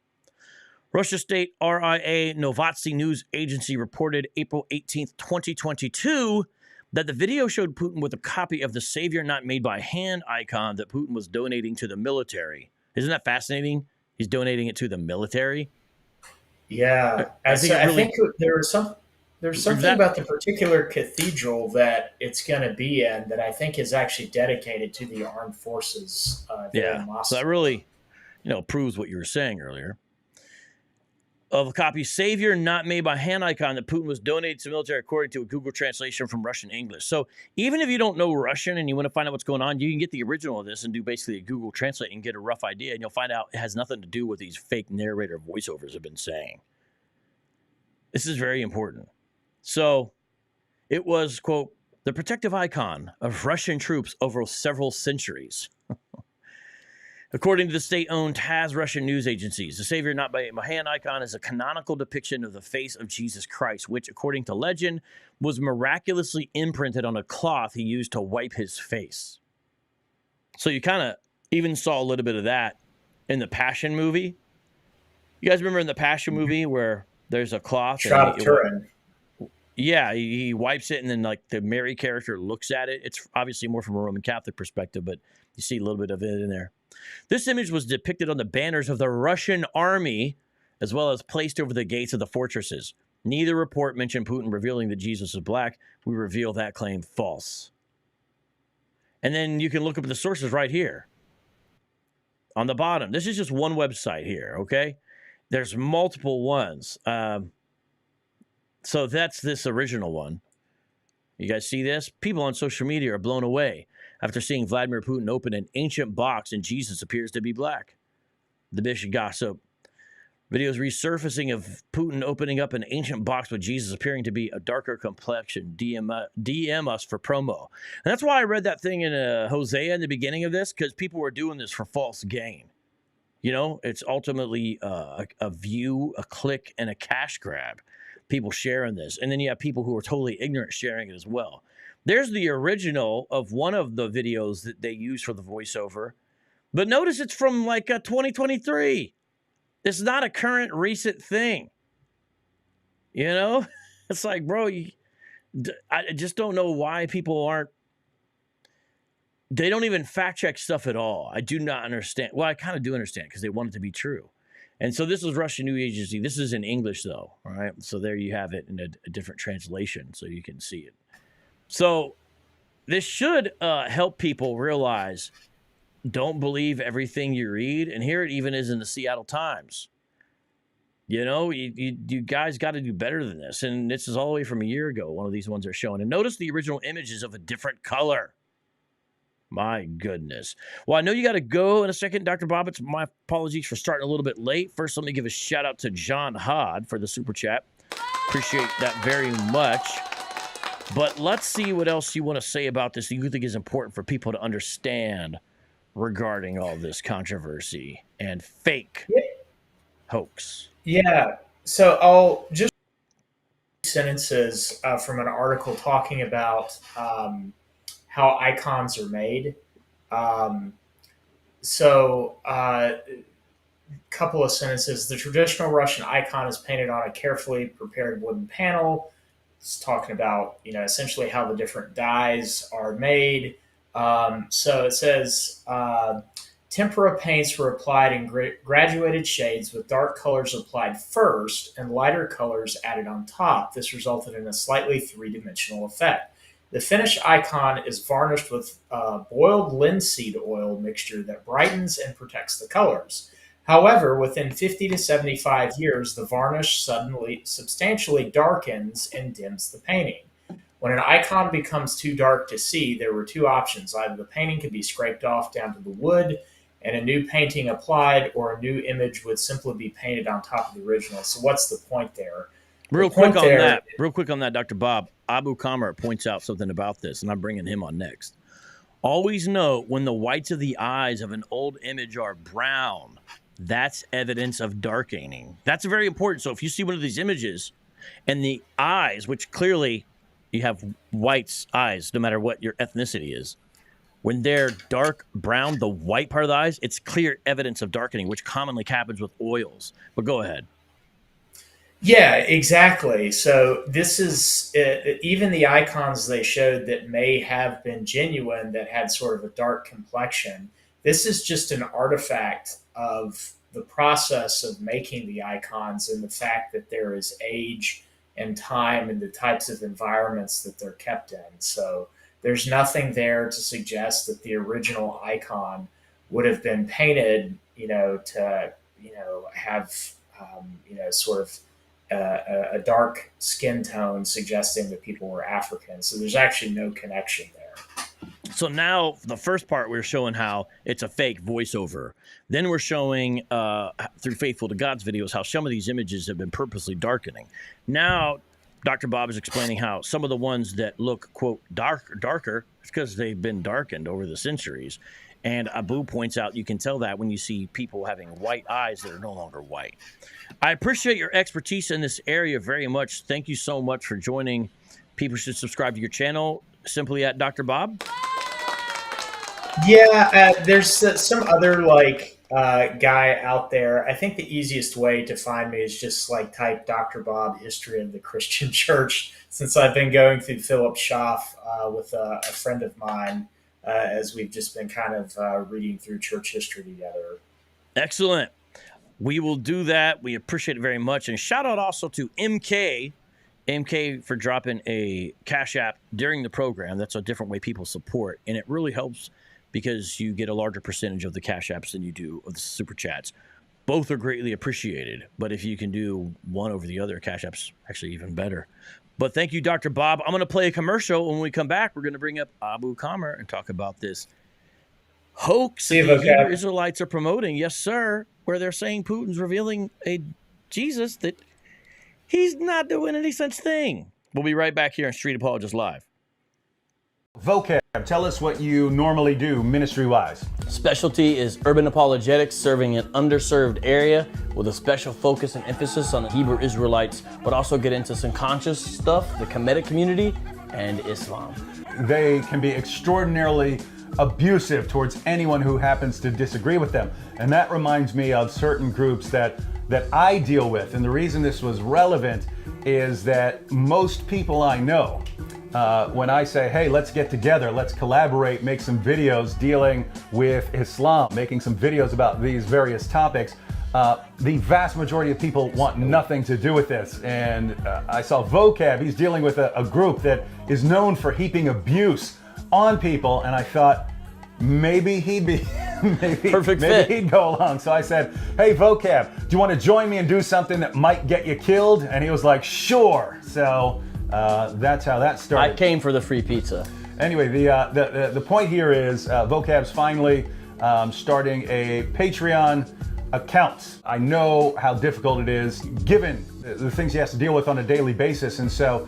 Russia State RIA Novosti News Agency reported April 18th, 2022, that the video showed Putin with a copy of the Savior Not Made by Hand icon that Putin was donating to the military. Isn't that fascinating? He's donating it to the military. Yeah, I think there's something about the particular cathedral that it's going to be in that I think is actually dedicated to the armed forces. In Moscow. So that really, proves what you were saying earlier. Of a copy, Savior Not Made by Hand icon that Putin was donated to the military according to a Google translation from Russian English. So even if you don't know Russian and you want to find out what's going on, you can get the original of this and do basically a Google translate and get a rough idea, and you'll find out it has nothing to do with these fake narrator voiceovers have been saying. This is very important. So it was, quote, the protective icon of Russian troops over several centuries. According to the state-owned TASS Russian news agencies, the Savior not by a hand icon is a canonical depiction of the face of Jesus Christ, which, according to legend, was miraculously imprinted on a cloth he used to wipe his face. So you kind of even saw a little bit of that in the Passion movie. You guys remember in the Passion movie where there's a cloth? Shot of Turin. Yeah, he wipes it, and then like the Mary character looks at it. It's obviously more from a Roman Catholic perspective, but you see a little bit of it in there. This image was depicted on the banners of the Russian army, as well as placed over the gates of the fortresses. Neither report mentioned Putin revealing that Jesus is black. We reveal that claim false. And then you can look up the sources right here on the bottom. This is just one website here, okay? There's multiple ones. So that's this original one. You guys see this? People on social media are blown away after seeing Vladimir Putin open an ancient box and Jesus appears to be black. The bishop gossip. Videos resurfacing of Putin opening up an ancient box with Jesus appearing to be a darker complexion. DM us for promo. And that's why I read that thing in Hosea in the beginning of this, because people were doing this for false gain. You know, it's ultimately a view, a click, and a cash grab. People sharing this. And then you have people who are totally ignorant sharing it as well. There's the original of one of the videos that they use for the voiceover. But notice it's from like 2023. It's not a current, recent thing. You know? It's like, bro, I just don't know why people aren't. They don't even fact check stuff at all. I do not understand. Well, I kind of do understand because they want it to be true. And so this is Russian news agency. This is in English, though. All right. So there you have it in a different translation so you can see it. So this should help people realize, don't believe everything you read. And here it even is in the Seattle Times. You know, you guys got to do better than this. And this is all the way from a year ago. One of these ones are showing. And notice the original images of a different color. My goodness. Well, I know you got to go in a second, Dr. Bob. It's my apologies for starting a little bit late. First, let me give a shout out to John Hod for the super chat. Appreciate that very much. But let's see what else you want to say about this that you think is important for people to understand regarding all this controversy and fake hoax. Yeah. So I'll just sentences from an article talking about how icons are made. Couple of sentences. The traditional Russian icon is painted on a carefully prepared wooden panel. It's talking about, essentially how the different dyes are made. So it says, tempera paints were applied in graduated shades with dark colors applied first and lighter colors added on top. This resulted in a slightly three-dimensional effect. The finished icon is varnished with boiled linseed oil mixture that brightens and protects the colors. However, within 50 to 75 years, the varnish substantially darkens and dims the painting. When an icon becomes too dark to see, there were two options. Either the painting could be scraped off down to the wood and a new painting applied, or a new image would simply be painted on top of the original. So what's the point there? Real quick on that, Dr. Bob, Abu Kmer points out something about this, and I'm bringing him on next. Always note when the whites of the eyes of an old image are brown, that's evidence of darkening. That's very important. So if you see one of these images and the eyes, which clearly you have white's eyes, no matter what your ethnicity is, when they're dark brown, the white part of the eyes, it's clear evidence of darkening, which commonly happens with oils. But go ahead. Yeah, exactly. So this is even the icons they showed that may have been genuine that had sort of a dark complexion. This is just an artifact of the process of making the icons and the fact that there is age and time and the types of environments that they're kept in. So there's nothing there to suggest that the original icon would have been painted, to, have, sort of a dark skin tone suggesting that people were African. So there's actually no connection there. So now the first part, we're showing how it's a fake voiceover. Then we're showing through Faithful to God's videos how some of these images have been purposely darkening. Now, Dr. Bob is explaining how some of the ones that look, quote, darker, it's because they've been darkened over the centuries. And Abu points out you can tell that when you see people having white eyes that are no longer white. I appreciate your expertise in this area very much. Thank you so much for joining. People should subscribe to your channel simply at Dr. Bob. Yeah, there's some other guy out there. I think the easiest way to find me is just type Dr. Bob History of the Christian Church, since I've been going through Philip Schaff with a friend of mine as we've just been kind of reading through church history together. Excellent. We will do that. We appreciate it very much. And shout out also to MK for dropping a Cash App during the program. That's a different way people support, and it really helps because you get a larger percentage of the Cash Apps than you do of the Super Chats. Both are greatly appreciated, but if you can do one over the other, Cash App's actually even better. But thank you, Dr. Bob. I'm going to play a commercial. When we come back, we're going to bring up Abu Kmer and talk about this hoax the Hebrew Israelites are promoting. Yes, sir. Where they're saying Putin's revealing a Jesus that he's not doing any such thing. We'll be right back here on Street Apologist Live. Vocab, tell us what you normally do ministry-wise. Specialty is urban apologetics, serving an underserved area with a special focus and emphasis on the Hebrew Israelites, but also get into some conscious stuff, the Kemetic community, and Islam. They can be extraordinarily abusive towards anyone who happens to disagree with them. And that reminds me of certain groups that I deal with. And the reason this was relevant is that most people I know, when I say, hey, let's get together, let's collaborate, make some videos dealing with Islam, making some videos about these various topics, the vast majority of people want nothing to do with this. And I saw Vocab, he's dealing with a group that is known for heaping abuse on people, and I thought maybe he'd be maybe he'd go along. So I said, hey Vocab, do you want to join me and do something that might get you killed? And he was like, sure. So that's how that started. I came for the free pizza. Anyway, the point here is Vocab's finally starting a Patreon account. I know how difficult it is given the things he has to deal with on a daily basis. And so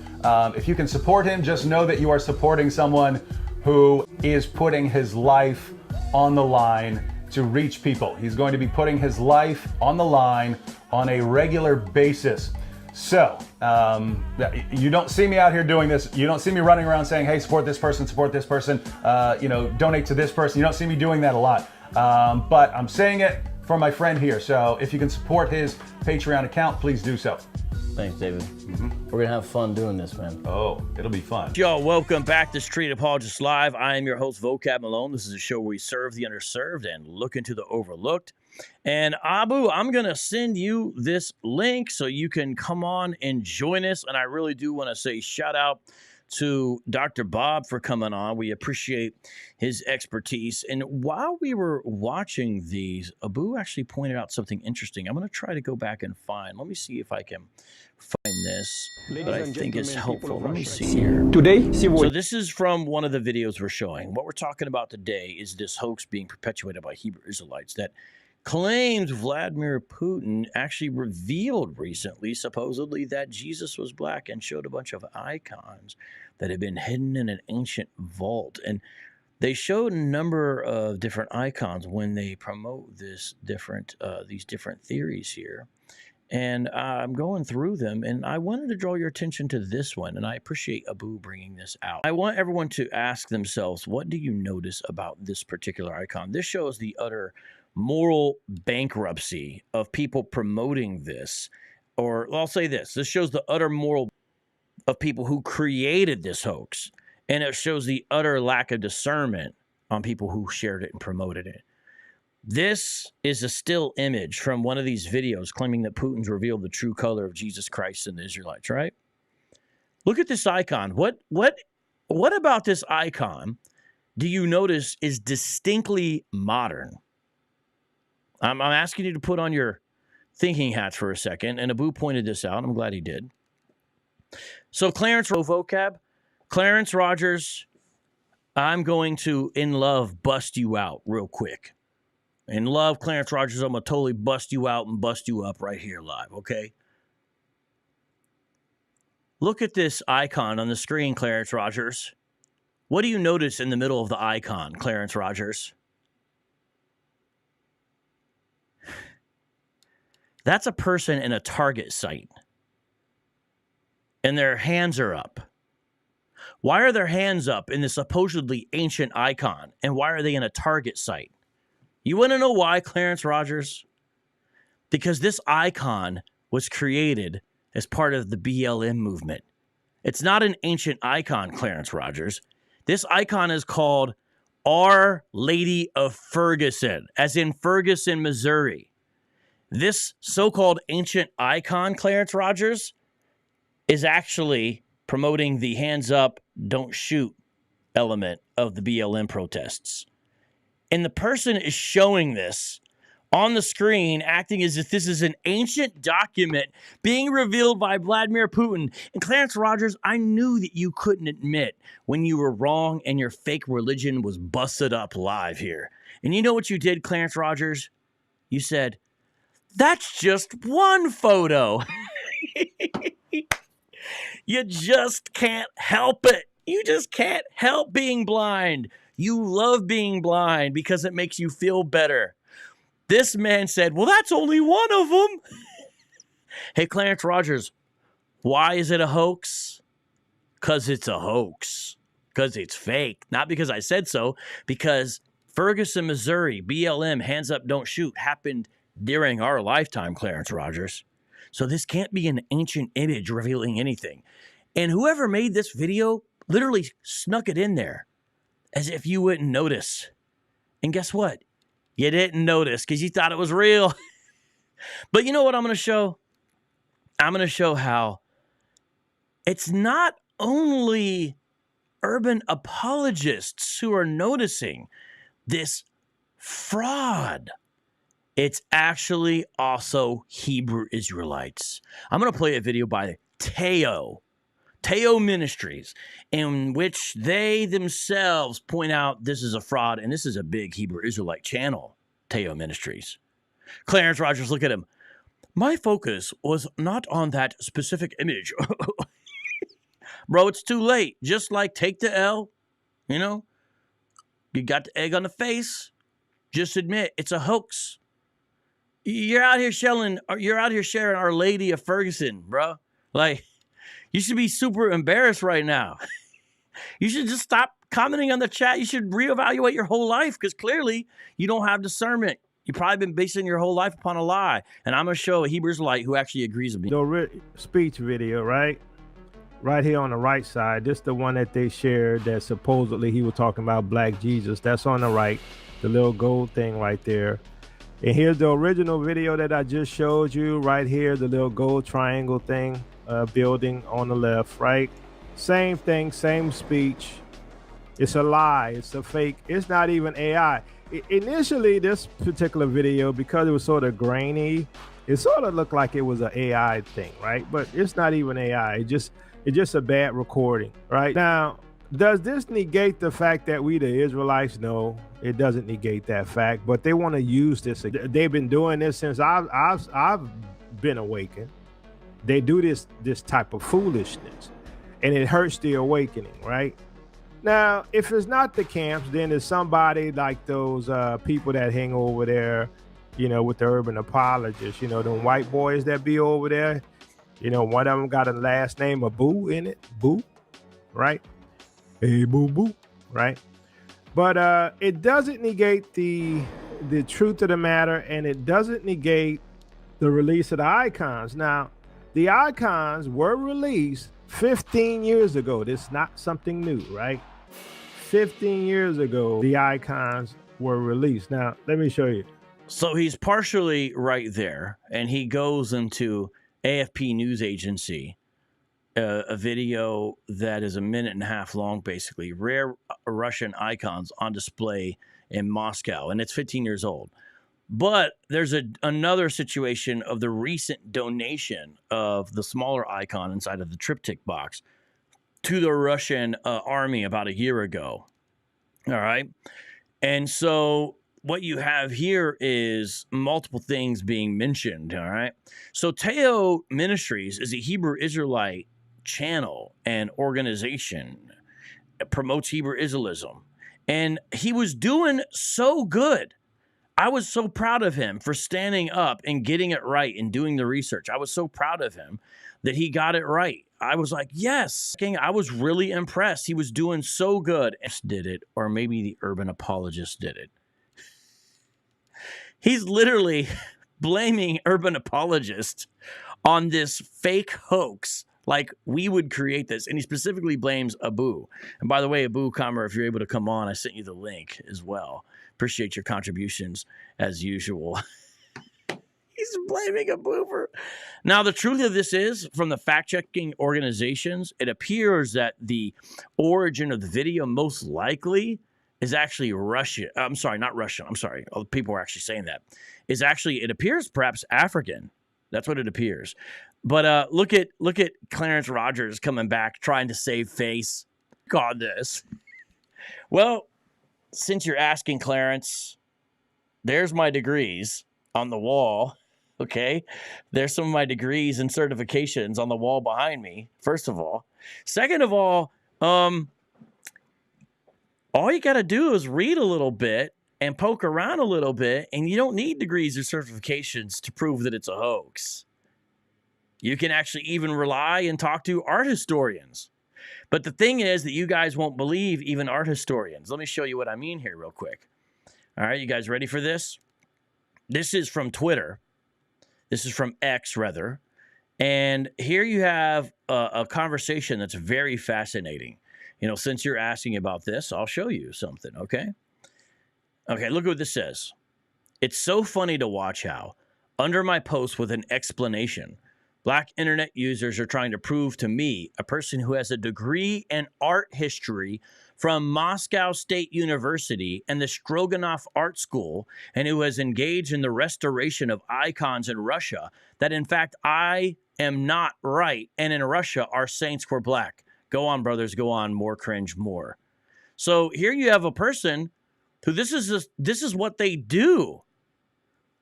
if you can support him, just know that you are supporting someone who is putting his life on the line to reach people. He's going to be putting his life on the line on a regular basis. So you don't see me out here doing this. You don't see me running around saying, hey, support this person, donate to this person. You don't see me doing that a lot. But I'm saying it for my friend here. So if you can support his Patreon account, please do so. Thanks, David. We're going to have fun doing this, man. Oh, it'll be fun. Yo, welcome back to Street Apologist Live. I am your host, Vocab Malone. This is a show where we serve the underserved and look into the overlooked. And Abu, I'm going to send you this link so you can come on and join us. And I really do want to say shout out to Dr. Bob for coming on. We appreciate his expertise. And while we were watching these, Abu actually pointed out something interesting. I'm going to try to go back and find. Let me see if I can find this, but I think it's helpful. Let me see here. Today, so this is from one of the videos we're showing. What we're talking about today is this hoax being perpetuated by Hebrew Israelites that claims Vladimir Putin actually revealed recently, supposedly, that Jesus was black and showed a bunch of icons that had been hidden in an ancient vault. And they showed a number of different icons when they promote these different theories here. And I'm going through them, and I wanted to draw your attention to this one, and I appreciate Abu bringing this out. I want everyone to ask themselves, what do you notice about this particular icon? This shows the utter moral bankruptcy of people promoting this. Or I'll say this shows the utter moral of people who created this hoax, and it shows the utter lack of discernment on people who shared it and promoted it. This is a still image from one of these videos claiming that Putin's revealed the true color of Jesus Christ and the Israelites, right? Look at this icon. What about this icon do you notice is distinctly modern? I'm asking you to put on your thinking hats for a second, and Abu pointed this out. I'm glad he did. So Vocab, Clarence Rogers, I'm going to, in love, bust you out real quick. In love, Clarence Rogers, I'm going to totally bust you out and bust you up right here live, okay? Look at this icon on the screen, Clarence Rogers. What do you notice in the middle of the icon, Clarence Rogers? That's a person in a target site. And their hands are up. Why are their hands up in this supposedly ancient icon? And why are they in a target site? You want to know why, Clarence Rogers? Because this icon was created as part of the BLM movement. It's not an ancient icon, Clarence Rogers. This icon is called Our Lady of Ferguson, as in Ferguson, Missouri. This so-called ancient icon, Clarence Rogers, is actually promoting the hands up, don't shoot element of the BLM protests. And the person is showing this on the screen, acting as if this is an ancient document being revealed by Vladimir Putin. And Clarence Rogers, I knew that you couldn't admit when you were wrong and your fake religion was busted up live here. And you know what you did, Clarence Rogers? You said, that's just one photo. You just can't help it. You just can't help being blind. You love being blind because it makes you feel better. This man said, well, that's only one of them. Hey, Clarence Rogers, why is it a hoax? Because it's a hoax. Because it's fake. Not because I said so. Because Ferguson, Missouri, BLM, hands up, don't shoot, happened during our lifetime, Clarence Rogers. So this can't be an ancient image revealing anything. And whoever made this video literally snuck it in there as if you wouldn't notice. And guess what? You didn't notice because you thought it was real. But you know what I'm going to show? I'm going to show how it's not only urban apologists who are noticing this fraud. It's actually also Hebrew Israelites. I'm going to play a video by Teo Ministries, in which they themselves point out this is a fraud, and this is a big Hebrew Israelite channel, Teo Ministries. Clarence Rogers, look at him. My focus was not on that specific image. Bro, it's too late. Just like take the L, you know? You got the egg on the face. Just admit it's a hoax. You're out here sharing Our Lady of Ferguson, bro. Like, you should be super embarrassed right now. You should just stop commenting on the chat. You should reevaluate your whole life because clearly you don't have discernment. You've probably been basing your whole life upon a lie. And I'm going to show a Hebrew Israelite who actually agrees with me. The speech video, right? Right here on the right side. This is the one that they shared that supposedly he was talking about Black Jesus. That's on the right. The little gold thing right there. And here's the original video that I just showed you right here. The little gold triangle thing. Building on the left, right? Same thing, same speech. It's a lie. It's a fake. It's not even AI. Initially, this particular video, because it was sort of grainy, it sort of looked like it was an AI thing, right? But it's not even AI. It's just a bad recording, right? Now, does this negate the fact that we, the Israelites, no, it doesn't negate that fact. But they want to use this. They've been doing this since I've been awakened. They do this type of foolishness, and it hurts the awakening, right? Now, if it's not the camps, then it's somebody like those people that hang over there, you know, with the urban apologists, you know, them white boys that be over there. You know, one of them got a last name of Boo in it, Boo, right? Hey, Boo Boo, right? But it doesn't negate the truth of the matter, and it doesn't negate the release of the icons. Now, the icons were released 15 years ago. This is not something new, right? 15 years ago, the icons were released. Now, let me show you. So he's partially right there, and he goes into AFP News Agency, a video that is a minute and a half long, basically. Rare Russian icons on display in Moscow, and it's 15 years old. But there's another situation of the recent donation of the smaller icon inside of the triptych box to the Russian army about a year ago. All right. And so what you have here is multiple things being mentioned. All right. So Teo Ministries is a Hebrew Israelite channel and organization. It promotes Hebrew Israelism. And he was doing so good I was so proud of him for standing up and getting it right and doing the research. I was so proud of him that he got it right. I was like, yes, King. I was really impressed. He was doing so good. Did it, or maybe the Urban Apologist did it. He's literally blaming Urban Apologist on this fake hoax. Like we would create this. And he specifically blames Abu. And by the way, Abu Kmer, if you're able to come on, I sent you the link as well. Appreciate your contributions as usual. He's blaming Abu for... Now, the truth of this is, from the fact-checking organizations, it appears that the origin of the video most likely is actually Russian. I'm sorry, not Russian. I'm sorry. People are actually saying that. Is actually, it appears perhaps African. That's what it appears. But look at Clarence Rogers coming back, trying to save face. God, this. Well, since you're asking, Clarence, there's my degrees on the wall. Okay, there's some of my degrees and certifications on the wall behind me, first of all. Second of all you got to do is read a little bit and poke around a little bit, and you don't need degrees or certifications to prove that it's a hoax. You can actually even rely and talk to art historians. But the thing is that you guys won't believe even art historians. Let me show you what I mean here real quick. All right, you guys ready for this? This is from Twitter. This is from X, rather. And here you have a conversation that's very fascinating. You know, since you're asking about this, I'll show you something, okay? Okay, look at what this says. It's so funny to watch how, under my post with an explanation, Black internet users are trying to prove to me, a person who has a degree in art history from Moscow State University and the Stroganov Art School, and who has engaged in the restoration of icons in Russia, that in fact I am not right, and in Russia our saints were black. Go on, brothers, go on. More cringe, more. So here you have a person who this is what they do.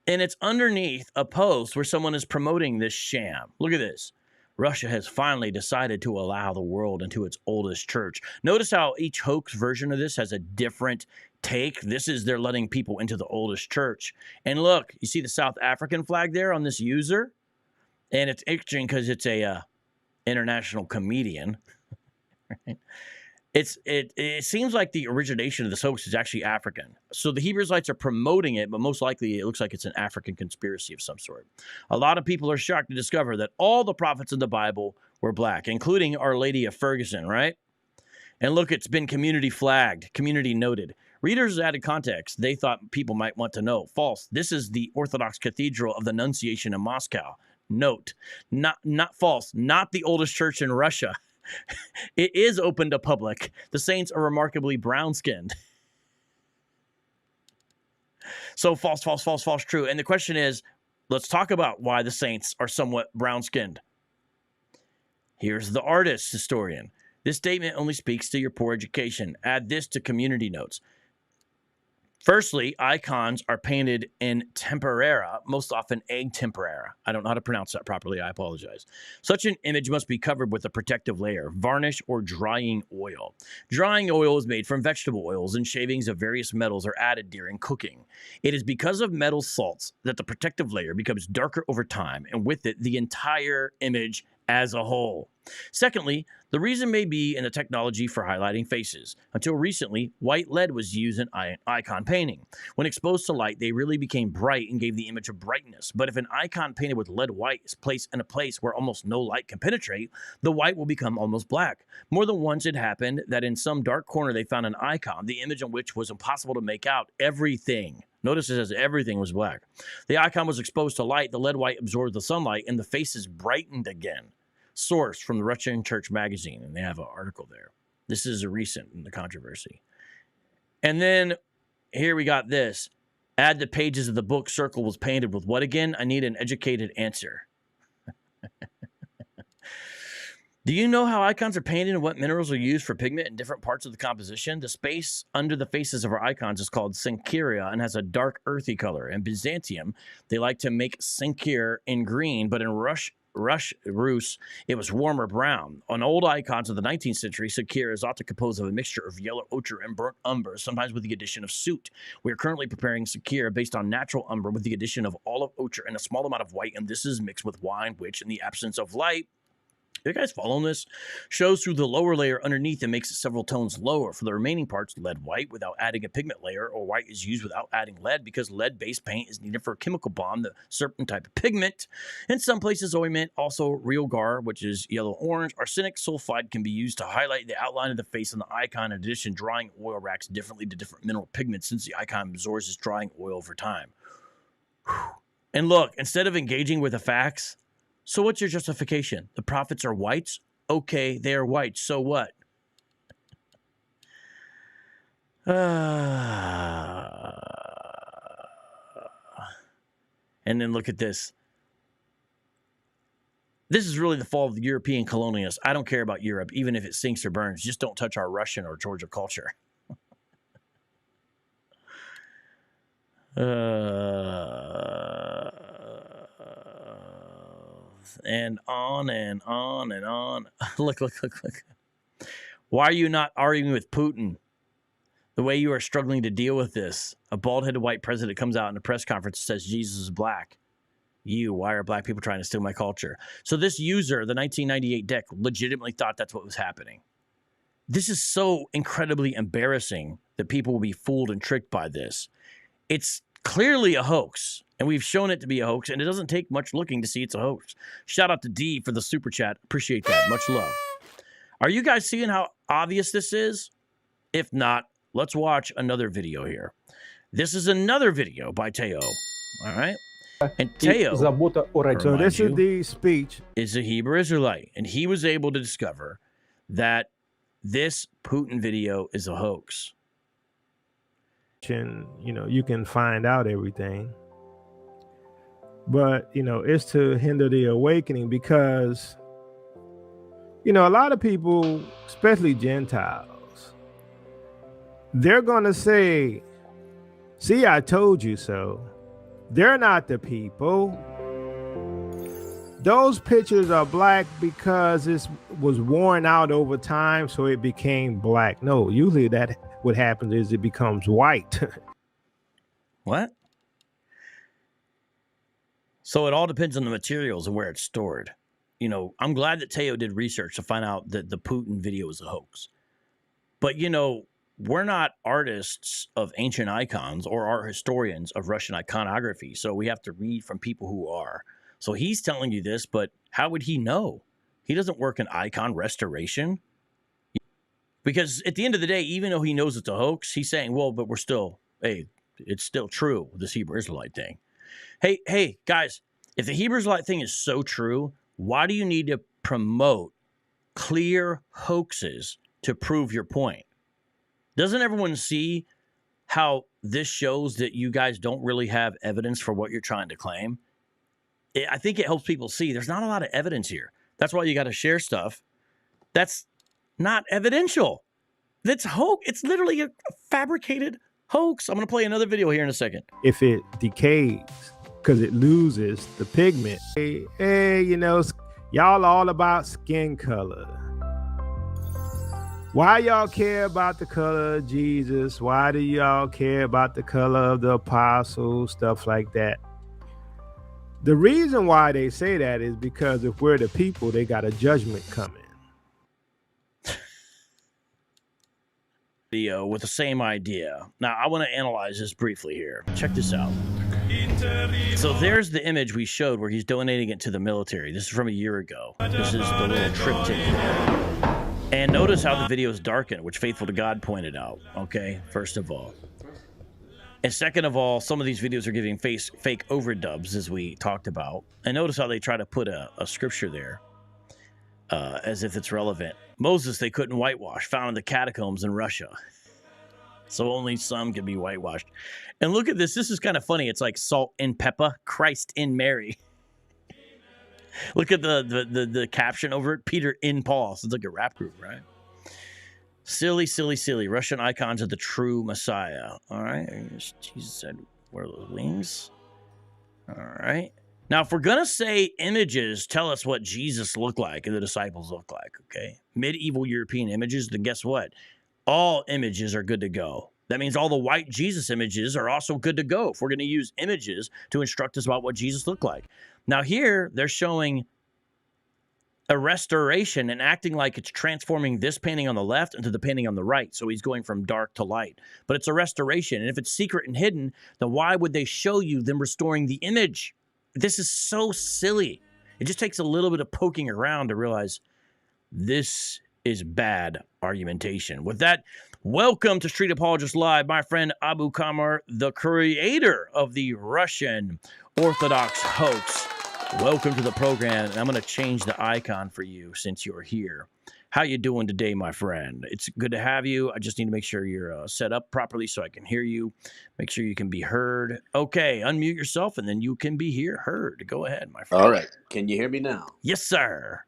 And it's underneath a post where someone is promoting this sham. Look at this. Russia has finally decided to allow the world into its oldest church. Notice how each hoax version of this has a different take. This is they're letting people into the oldest church. And look, you see the South African flag there on this user? And it's interesting because it's a international comedian. Right? It seems like the origination of this hoax is actually African. So the Hebrew Israelites are promoting it, but most likely it looks like it's an African conspiracy of some sort. A lot of people are shocked to discover that all the prophets in the Bible were black, including Our Lady of Ferguson, right? And look, it's been community flagged, community noted. Readers added context. They thought people might want to know. False. This is the Orthodox Cathedral of the Annunciation in Moscow. Note, not false, not the oldest church in Russia. It is open to public. The saints are remarkably brown-skinned. So false, true. And the question is, let's talk about why the saints are somewhat brown-skinned. Here's the artist historian. This statement only speaks to your poor education. Add this to community notes. Firstly, icons are painted in tempera, most often egg tempera. I don't know how to pronounce that properly. I apologize. Such an image must be covered with a protective layer, varnish, or drying oil. Drying oil is made from vegetable oils, and shavings of various metals are added during cooking. It is because of metal salts that the protective layer becomes darker over time, and with it, the entire image as a whole. Secondly, the reason may be in the technology for highlighting faces. Until recently, white lead was used in icon painting. When exposed to light, they really became bright and gave the image of brightness. But if an icon painted with lead white is placed in a place where almost no light can penetrate, the white will become almost black. More than once it happened that in some dark corner they found an icon, the image on which was impossible to make out everything. Notice it says everything was black. The icon was exposed to light, the lead white absorbed the sunlight, and the faces brightened again. Source from the Russian Church magazine, and they have an article there. This is a recent in the controversy. And then here we got this. Add the pages of the book circle was painted with what again? I need an educated answer. Do you know how icons are painted and what minerals are used for pigment in different parts of the composition? The space under the faces of our icons is called syncyria and has a dark earthy color. In Byzantium, they like to make syncyr in green, but in Rus, it was warm or brown. On old icons of the 19th century, sakir is often composed of a mixture of yellow ochre and burnt umber, sometimes with the addition of soot. We are currently preparing sakir based on natural umber with the addition of olive ochre and a small amount of white, and this is mixed with wine, which, in the absence of light, you guys following this? Shows through the lower layer underneath and makes it several tones lower. For the remaining parts, lead white without adding a pigment layer, or white is used without adding lead because lead-based paint is needed for a chemical bond, the certain type of pigment. In some places, ointment, also real gar, which is yellow-orange. Arsenic sulfide can be used to highlight the outline of the face on the icon. In addition, drying oil reacts differently to different mineral pigments since the icon absorbs its drying oil over time. And look, instead of engaging with the facts, so what's your justification? The prophets are whites? Okay, they are whites. So what? And then look at this. This is really the fall of the European colonialists. I don't care about Europe, even if it sinks or burns. Just don't touch our Russian or Georgia culture. And on and on and on. Look. Why are you not arguing with Putin? The way you are struggling to deal with this. A bald-headed white president comes out in a press conference and says Jesus is black. Why are black people trying to steal my culture? So this user, the 1998 deck, legitimately thought that's what was happening. This is so incredibly embarrassing that people will be fooled and tricked by this. It's clearly a hoax, and we've shown it to be a hoax, and it doesn't take much looking to see it's a hoax. Shout out to D for the super chat. Appreciate that. Much love. Are you guys seeing how obvious this is? If not, let's watch another video here. This is another video by Teo. All right? And Teo, so this is the speech, is a Hebrew Israelite, and he was able to discover that this Putin video is a hoax. and you can find out everything, but it's to hinder the awakening, because a lot of people, especially Gentiles, they're gonna say, see, I told you so. They're not the people. Those pictures are black because it was worn out over time, so it became black. No, usually what happens is it becomes white. What? So it all depends on the materials and where it's stored. I'm glad that Teo did research to find out that the Putin video is a hoax. But, we're not artists of ancient icons or art historians of Russian iconography, so we have to read from people who are. So he's telling you this, but how would he know? He doesn't work in icon restoration. Because at the end of the day, even though he knows it's a hoax, he's saying, well, but we're still, hey, it's still true, this Hebrew Israelite thing. Hey, guys, if the Hebrew Israelite thing is so true, why do you need to promote clear hoaxes to prove your point? Doesn't everyone see how this shows that you guys don't really have evidence for what you're trying to claim? I think it helps people see there's not a lot of evidence here. That's why you got to share stuff that's not evidential. That's hoax. It's literally a fabricated hoax. I'm going to play another video here in a second. If it decays because it loses the pigment. Hey, y'all all about skin color. Why y'all care about the color of Jesus? Why do y'all care about the color of the apostles? Stuff like that. The reason why they say that is because if we're the people, they got a judgment coming. Video with the same idea. Now, I want to analyze this briefly here. Check this out. So there's the image we showed where he's donating it to the military. This is from a year ago. This is the little triptych there. And notice how the video is darkened, which Faithful to God pointed out, okay, first of all. And second of all, some of these videos are giving fake overdubs, as we talked about. And notice how they try to put a scripture there as if it's relevant. Moses, they couldn't whitewash, found in the catacombs in Russia. So only some can be whitewashed. And look at this. This is kind of funny. It's like salt and pepper, Christ in Mary. Look at the caption over it. Peter in Paul. So it's like a rap group, right? Silly, silly, silly. Russian icons of the true Messiah. All right. Jesus said, where are those wings? All right. Now, if we're going to say images tell us what Jesus looked like and the disciples looked like, okay, medieval European images, then guess what? All images are good to go. That means all the white Jesus images are also good to go if we're going to use images to instruct us about what Jesus looked like. Now, here they're showing a restoration and acting like it's transforming this painting on the left into the painting on the right. So he's going from dark to light. But it's a restoration. And if it's secret and hidden, then why would they show you them restoring the image? This is so silly. It just takes a little bit of poking around to realize this is bad argumentation. With that, welcome to Street Apologist Live, my friend Abu Kmer, the creator of the Russian Orthodox hoax. Welcome to the program, and I'm going to change the icon for you since you're here. How you doing today, my friend? It's good to have you. I just need to make sure you're set up properly so I can hear you. Make sure you can be heard. Okay, unmute yourself, and then you can be heard. Go ahead, my friend. All right. Can you hear me now? Yes, sir.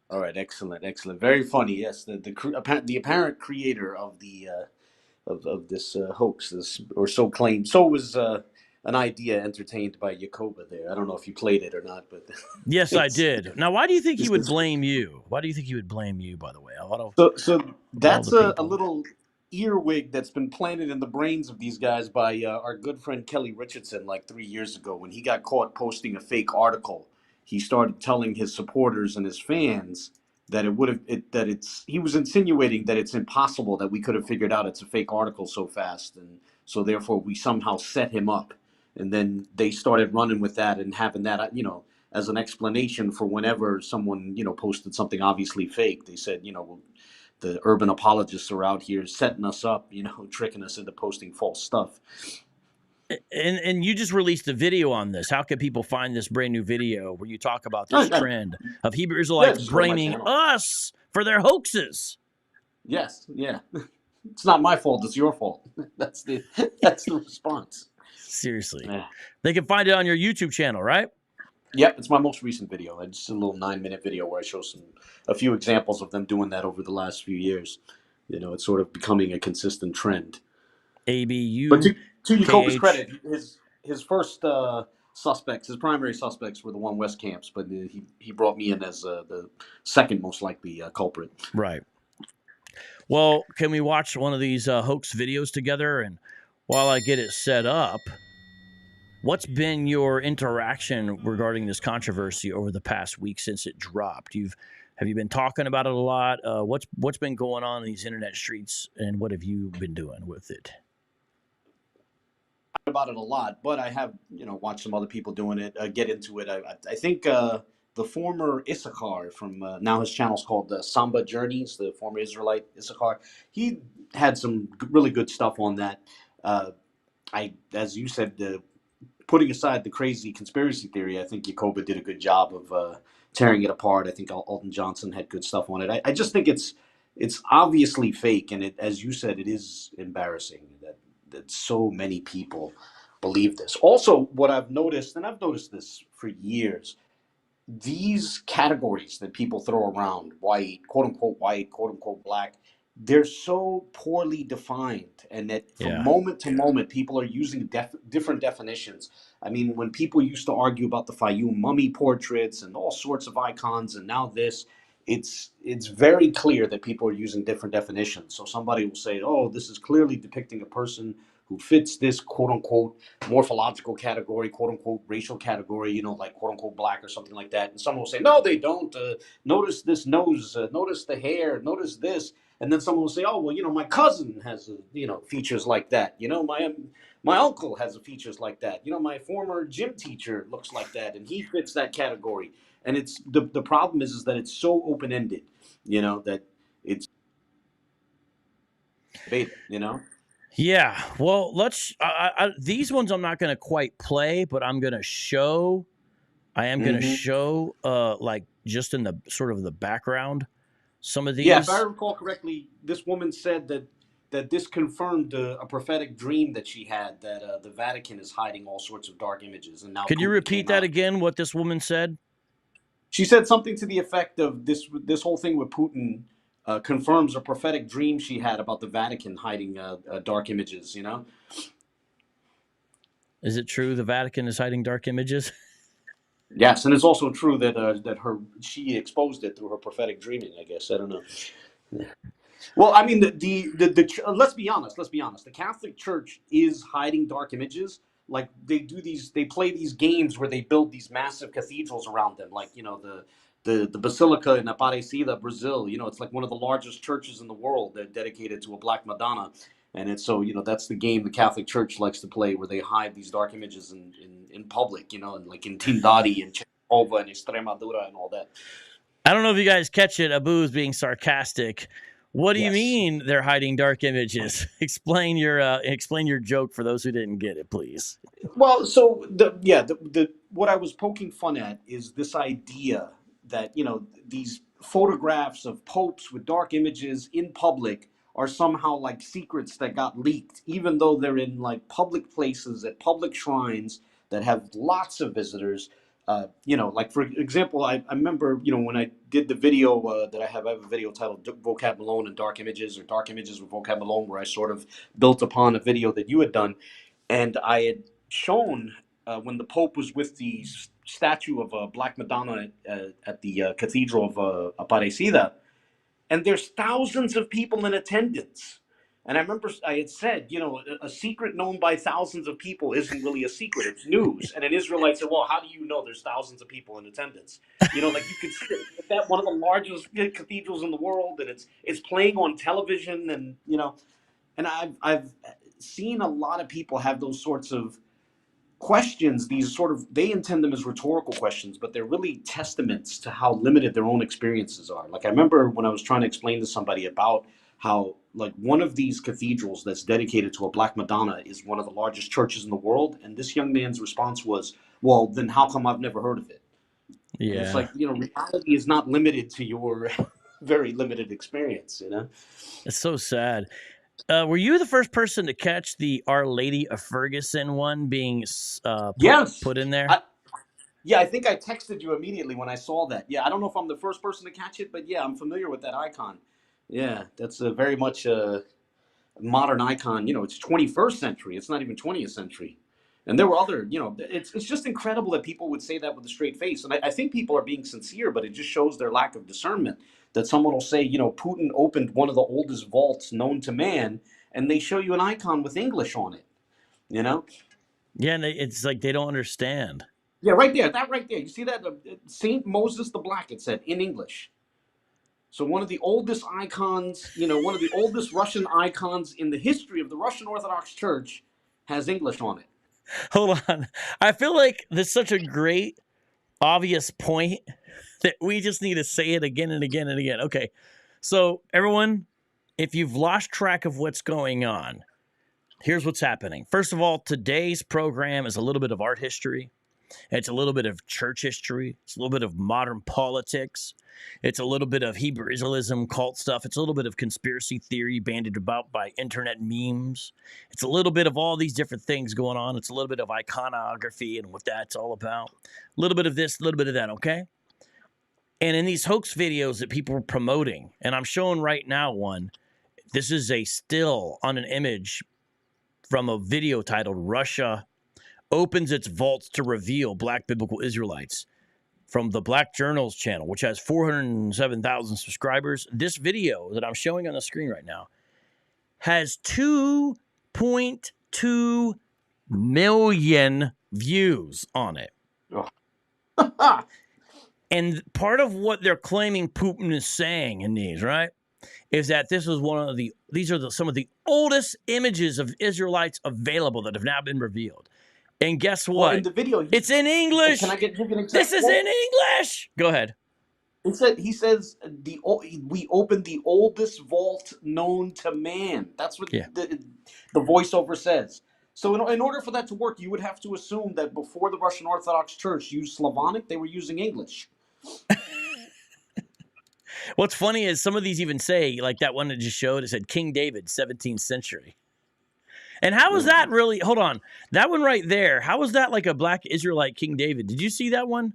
All right. Excellent. Excellent. Very funny. Yes. The apparent creator of the of this hoax, or so claimed. So was an idea entertained by Jacoba there. I don't know if you played it or not, but yes, I did. Now, why do you think he would blame you? Why do you think he would blame you? By the way, so that's a little earwig that's been planted in the brains of these guys by our good friend Kelly Richardson like 3 years ago when he got caught posting a fake article. He started telling his supporters and his fans that he was insinuating that it's impossible that we could have figured out it's a fake article so fast, and so therefore we somehow set him up. And then they started running with that and having that, as an explanation for whenever someone, posted something obviously fake. They said, well, the urban apologists are out here setting us up, tricking us into posting false stuff. And you just released a video on this. How can people find this brand new video where you talk about this trend of Hebrew Israelites blaming us for their hoaxes? Yes, yeah. It's not my fault. It's your fault. That's the response. Seriously. Yeah. They can find it on your YouTube channel, right? Yep, it's my most recent video. It's a little 9-minute video where I show a few examples of them doing that over the last few years. It's sort of becoming a consistent trend. ABU. But to Jacoba's credit, his first suspects, his primary suspects were the one West camps, but he brought me in as the second most likely culprit. Right. Well, can we watch one of these hoax videos together? And while I get it set up, what's been your interaction regarding this controversy over the past week since it dropped? Have you been talking about it a lot? What's been going on in these internet streets, and what have you been doing with it? About it a lot, but I have watched some other people doing it. Get into it. I think the former Issachar from now his channel's called Samba Journeys. The former Israelite Issachar, he had some really good stuff on that. As you said, putting aside the crazy conspiracy theory, I think Jacoba did a good job of tearing it apart. I think Alton Johnson had good stuff on it. I just think it's obviously fake, and as you said, it is embarrassing that so many people believe this. Also, what I've noticed, and I've noticed this for years, these categories that people throw around, white, quote unquote black, they're so poorly defined, and that from moment to moment, people are using different definitions. I mean, when people used to argue about the Fayum mummy portraits and all sorts of icons, and now this, it's very clear that people are using different definitions. So somebody will say, oh, this is clearly depicting a person who fits this quote unquote morphological category, quote unquote racial category, like quote unquote black or something like that. And someone will say, no, they don't. Notice this nose, notice the hair, notice this. And then someone will say, oh, well, my cousin has, features like that. My uncle has features like that. My former gym teacher looks like that, and he fits that category. And it's the problem is that it's so open-ended, that it's debated, Yeah. Well, let's. These ones I'm not going to quite play, but I'm going to show. I am going to show, like, just in the sort of the background, some of these. Yeah, if I recall correctly, this woman said that this confirmed a prophetic dream that she had, that the Vatican is hiding all sorts of dark images. And now, could you repeat that again? What this woman said? She said something to the effect of this whole thing with Putin confirms a prophetic dream she had about the Vatican hiding dark images. Is it true the Vatican is hiding dark images? Yes, and it's also true that she exposed it through her prophetic dreaming. I guess I don't know. Well, I mean, let's be honest. Let's be honest. The Catholic Church is hiding dark images. Like they play these games where they build these massive cathedrals around them. Like the Basilica in Aparecida, Brazil. It's like one of the largest churches in the world that dedicated to a Black Madonna. And it's so that's the game the Catholic Church likes to play, where they hide these dark images in public. And like in Tindari and Chekhova and Extremadura and all that. I don't know if you guys catch it. Abu's being sarcastic. What do you Yes. mean they're hiding dark images? Explain your joke for those who didn't get it, please. Well, so what I was poking fun at is this idea that these photographs of popes with dark images in public are somehow like secrets that got leaked, even though they're in like public places at public shrines that have lots of visitors. Like for example, I remember when I did the video that I have a video titled Vocab Malone and Dark Images, or Dark Images with Vocab Malone, where I sort of built upon a video that you had done. And I had shown when the Pope was with the statue of Black Madonna at the Cathedral of Aparecida, and there's thousands of people in attendance. And I remember I had said, a secret known by thousands of people isn't really a secret, it's news. And an Israelite said, well, how do you know there's thousands of people in attendance? Like you could see it, that one of the largest cathedrals in the world, and it's playing on television, and I've seen a lot of people have those sorts of questions. They intend them as rhetorical questions, but they're really testaments to how limited their own experiences are. Like I remember when I was trying to explain to somebody about how like one of these cathedrals that's dedicated to a Black Madonna is one of the largest churches in the world, and this young man's response was, well, then how come I've never heard of it? Yeah. And it's like, reality is not limited to your very limited experience, It's so sad. Were you the first person to catch the Our Lady of Ferguson one being put in there? I think I texted you immediately when I saw that. Yeah, I don't know if I'm the first person to catch it, but yeah, I'm familiar with that icon. Yeah, that's a very much a modern icon. It's 21st century. It's not even 20th century. And there were other, it's just incredible that people would say that with a straight face. And I think people are being sincere, but it just shows their lack of discernment. That someone will say, Putin opened one of the oldest vaults known to man, and they show you an icon with English on it, Yeah, and it's like they don't understand. Yeah, right there. That right there. You see that? Saint Moses the Black, it said, in English. So one of the oldest icons, one of the oldest Russian icons in the history of the Russian Orthodox Church has English on it. Hold on. I feel like there's such a great, obvious point that we just need to say it again and again and again. Okay, so everyone, if you've lost track of what's going on, here's what's happening. First of all, today's program is a little bit of art history. It's a little bit of church history. It's a little bit of modern politics. It's a little bit of Hebrew Israelism, cult stuff. It's a little bit of conspiracy theory bandied about by internet memes. It's a little bit of all these different things going on. It's a little bit of iconography and what that's all about. A little bit of this, a little bit of that, okay? And in these hoax videos that people are promoting, and I'm showing right now one, this is a still on an image from a video titled Russia Opens Its Vaults to Reveal Black Biblical Israelites from the Black Journals channel, which has 407,000 subscribers. This video that I'm showing on the screen right now has 2.2 million views on it. Oh. And part of what they're claiming Putin is saying in these, right, is that this is some of the oldest images of Israelites available that have now been revealed. And guess what? Well, in the video, it's in English. Can I give you an example? This is in English. Go ahead. He says we opened the oldest vault known to man. That's what the voiceover says. So in order for that to work, you would have to assume that before the Russian Orthodox Church used Slavonic, they were using English. What's funny is some of these even say, like that one that just showed, it said King David, 17th century. And how is that really, hold on, that one right there, how is that like a Black Israelite King David? Did you see that one?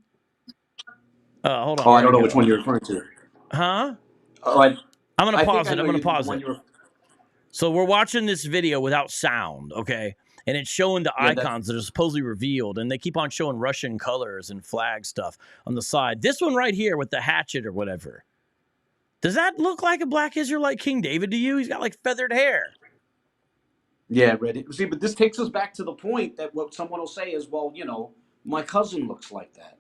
Hold on. Oh, I don't know which one you're referring to. Huh? Oh, I'm going to pause it. I'm going to pause it. So we're watching this video without sound, okay? and it's showing the Yeah, that icons that are supposedly revealed, and they keep on showing Russian colors and flag stuff on the side. This one right here with the hatchet or whatever. Does that look like a black Israelite King David to you? He's got like feathered hair. Yeah, Reddit. See, but this takes us back to the point that what someone will say is, well, you know, my cousin looks like that.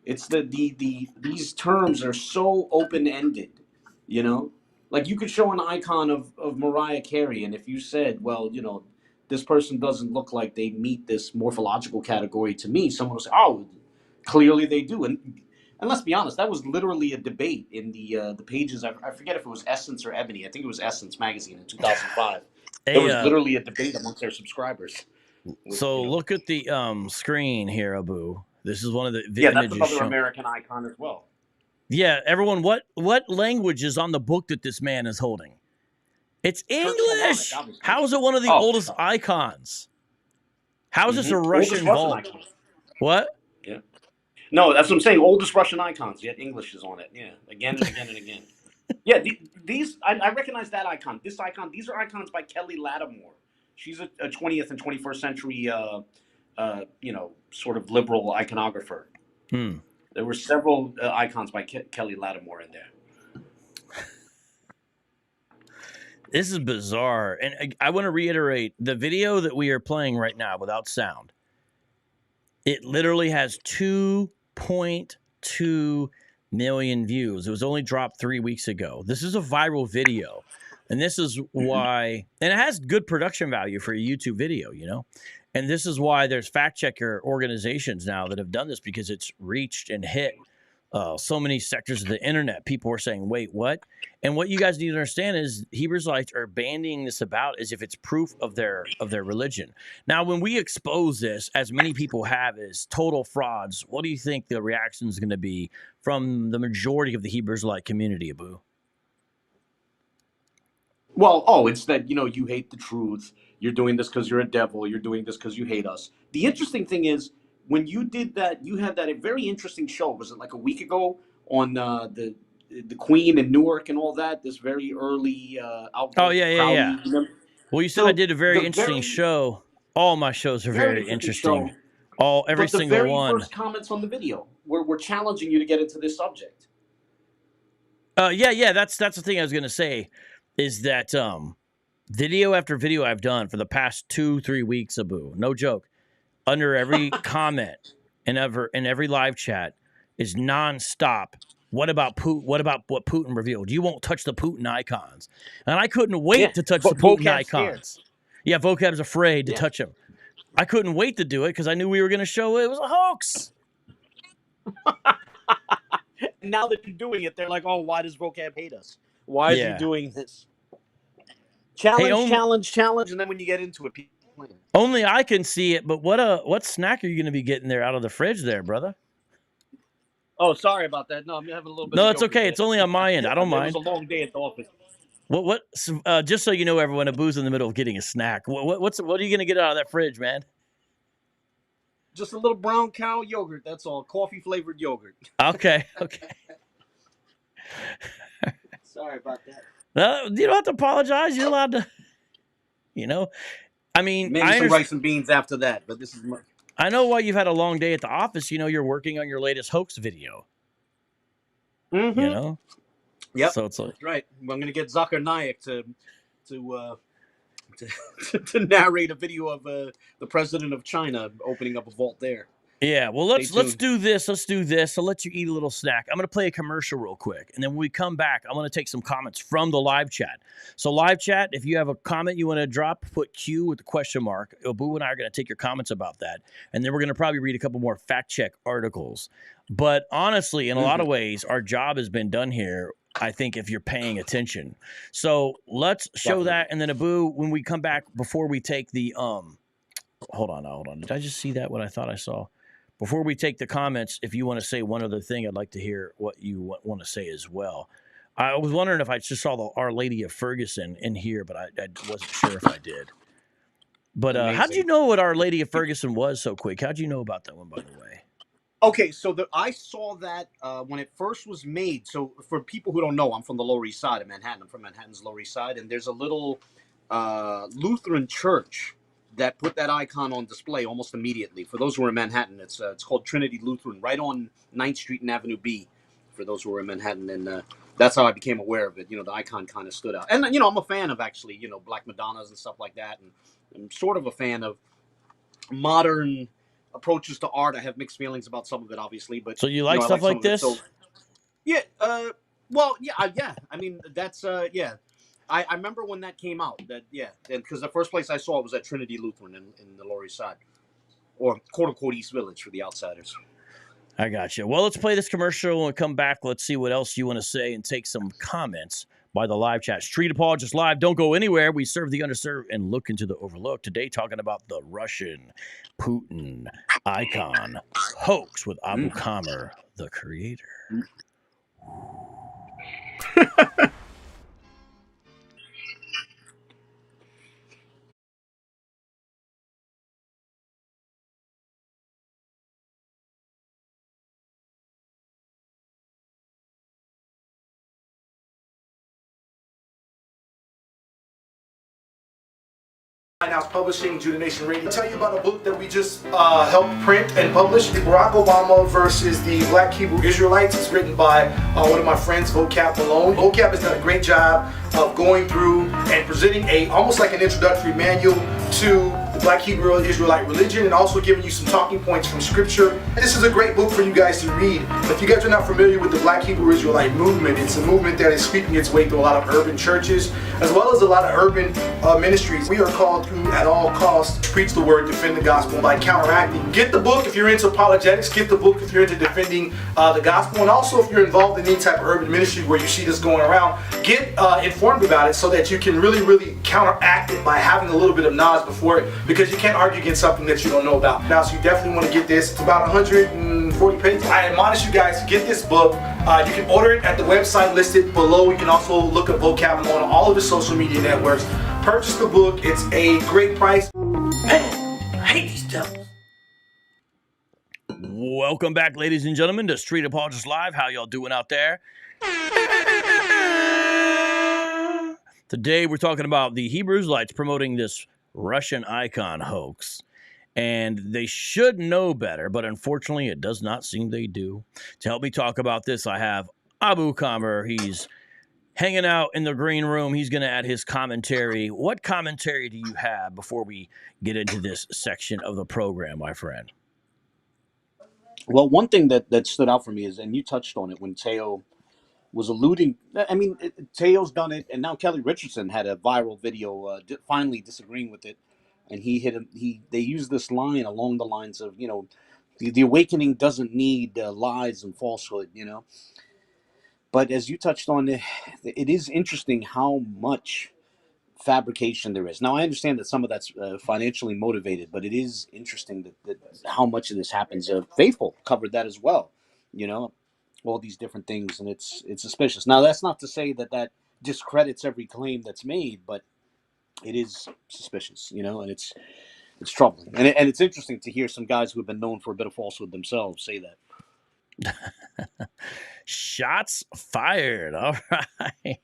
It's these terms are so open ended, you know. Like you could show an icon of Mariah Carey, and if you said, well, you know, this person doesn't look like they meet this morphological category to me, someone will say, oh, clearly they do. And let's be honest, that was literally a debate in the pages. I forget if it was Essence or Ebony. I think it was Essence magazine in 2005. There was literally a debate amongst their subscribers. So look at the screen here, Abu. This is one of the yeah, that's images another shown. American icon as well. Yeah, everyone, what language is on the book that this man is holding? It's English. Slavonic, How is it one of the oldest icons? How is this a Russian vault? icon. What? Yeah. No, that's what I'm saying. Oldest Russian icons, yet English is on it. Yeah, again and again and again. Yeah, these I recognize that icon. This icon, these are icons by Kelly Lattimore. She's a 20th and 21st century, you know, sort of liberal iconographer. There were several icons by Kelly Lattimore in there. This is bizarre, and I want to reiterate the video that we are playing right now without sound. It literally has 2.2 million views. It was only dropped 3 weeks ago. This is a viral video, and this is why, and it has good production value for a YouTube video, you know, and this is why there's fact checker organizations now that have done this, because it's reached and hit so many sectors of the internet. People are saying, wait, what? And what you guys need to understand is Israelites are bandying this about as if it's proof of their religion. Now, when we expose this, as many people have, as total frauds, what do you think the reaction is going to be from the majority of the Hebrew Israelite community, Abu? Well, it's that, you know, you hate the truth. You're doing this because you're a devil. You're doing this because you hate us. The interesting thing is, when you did that, you had that a very interesting show. Was it like a week ago on the Queen in Newark and all that? This very early outbreak. Oh, yeah. Well, you said I did a very interesting show. All my shows are very interesting. Every single one. The very first comments on the video were challenging you to get into this subject. Yeah. That's the thing I was going to say, is that video after video I've done for the past 2-3 weeks, Abu, no joke, under every comment and every live chat is nonstop. What about Putin? What about what Putin revealed? You won't touch the Putin icons, and I couldn't wait to touch the Putin icons. Yeah, Vocab's afraid to touch them. I couldn't wait to do it because I knew we were going to show it was a hoax. Now that you're doing it, they're like, "Oh, why does Vocab hate us? Why is he doing this?" Challenge, and then when you get into it, people complain. Only I can see it. But what snack are you going to be getting there out of the fridge, there, brother? Oh, sorry about that. No, I'm having a little bit. No, it's okay. It's only on my end. I don't mind. It was a long day at the office. What? Just so you know, everyone, Abu's in the middle of getting a snack. What are you going to get out of that fridge, man? Just a little brown cow yogurt. That's all. Coffee flavored yogurt. Okay. Sorry about that. No, you don't have to apologize. You're allowed to. You know, I mean, maybe some rice and beans after that. But this is. I know why you've had a long day at the office. You know, you're working on your latest hoax video. Mm-hmm. You know. Yep. So it's like, that's right. I'm going to get Zakir Naik to narrate a video of the president of China opening up a vault there. Yeah, well, let's do this. Let's do this. I'll let you eat a little snack. I'm going to play a commercial real quick, and then when we come back, I'm going to take some comments from the live chat. So live chat, if you have a comment you want to drop, put Q with the question mark. Abu and I are going to take your comments about that, and then we're going to probably read a couple more fact check articles. But honestly, in a lot of ways, our job has been done here, I think, if you're paying attention. So let's show that, and then Abu, when we come back, before we take the hold on. Did I just see that? What I thought I saw. Before we take the comments, if you want to say one other thing, I'd like to hear what you want to say as well. I was wondering if I just saw the Our Lady of Ferguson in here, but I wasn't sure if I did. But how'd you know what Our Lady of Ferguson was so quick? How'd you know about that one, by the way? Okay, so I saw that when it first was made. So for people who don't know, I'm from the Lower East Side of Manhattan. I'm from Manhattan's Lower East Side, and there's a little Lutheran church that put that icon on display almost immediately. For those who are in Manhattan, it's called Trinity Lutheran, right on 9th Street and Avenue B. For those who are in Manhattan, and that's how I became aware of it. You know, the icon kind of stood out, and you know, I'm a fan of actually, you know, Black Madonnas and stuff like that, and I'm sort of a fan of modern approaches to art. I have mixed feelings about some of it, obviously, but So you like know, I stuff some like of it. this? So, yeah. Well, yeah, yeah. I mean, that's yeah. I remember when that came out. That yeah, and because the first place I saw it was at Trinity Lutheran in the Lower East Side, or quote unquote East Village for the outsiders. I got you. Well, let's play this commercial and come back. Let's see what else you want to say and take some comments by the live chat. Street Apologist Live. Don't go anywhere. We serve the underserved and look into the overlooked. Today, talking about the Russian Putin icon hoax with Abu Kmer, the creator. House Publishing, Judah Nation Radio. I'll tell you about a book that we just helped print and publish. Barack Obama versus the Black Hebrew Israelites. It's written by one of my friends, Vocab Malone. Vocab has done a great job of going through and presenting almost like an introductory manual to the Black Hebrew Israelite religion, and also giving you some talking points from scripture. This is a great book for you guys to read. If you guys are not familiar with the Black Hebrew Israelite movement, it's a movement that is sweeping its way through a lot of urban churches, as well as a lot of urban ministries. We are called to, at all costs, preach the word, defend the gospel by counteracting. Get the book if you're into apologetics. Get the book if you're into defending the gospel, and also if you're involved in any type of urban ministry where you see this going around, get informed about it so that you can really counteract it by having a little bit of knowledge before it, because you can't argue against something that you don't know about. Now, so you definitely want to get this. It's about 140 pages. I admonish you guys to get this book. You can order it at the website listed below. You can also look at Vocab Malone on all of the social media networks. Purchase the book. It's a great price. Man, I hate these devils. Welcome back, ladies and gentlemen, to Street Apologist Live. How y'all doing out there? Today, we're talking about the Hebrew Israelites promoting this Russian icon hoax. And they should know better, but unfortunately, it does not seem they do. To help me talk about this, I have Abu Kmer. He's hanging out in the green room. He's going to add his commentary. What commentary do you have before we get into this section of the program, my friend? Well, one thing that stood out for me is, and you touched on it when Teo was alluding. I mean, Teo's done it, and now Kelly Richardson had a viral video finally disagreeing with it, and they used this line along the lines of, you know, the awakening doesn't need lies and falsehood, you know. But as you touched on, it is interesting how much fabrication there is. Now, I understand that some of that's financially motivated, but it is interesting that how much of this happens. Faithful covered that as well, you know, all these different things, and it's suspicious. Now, that's not to say that discredits every claim that's made, but it is suspicious, you know, and it's troubling. And it's interesting to hear some guys who have been known for a bit of falsehood themselves say that. Shots fired. All right.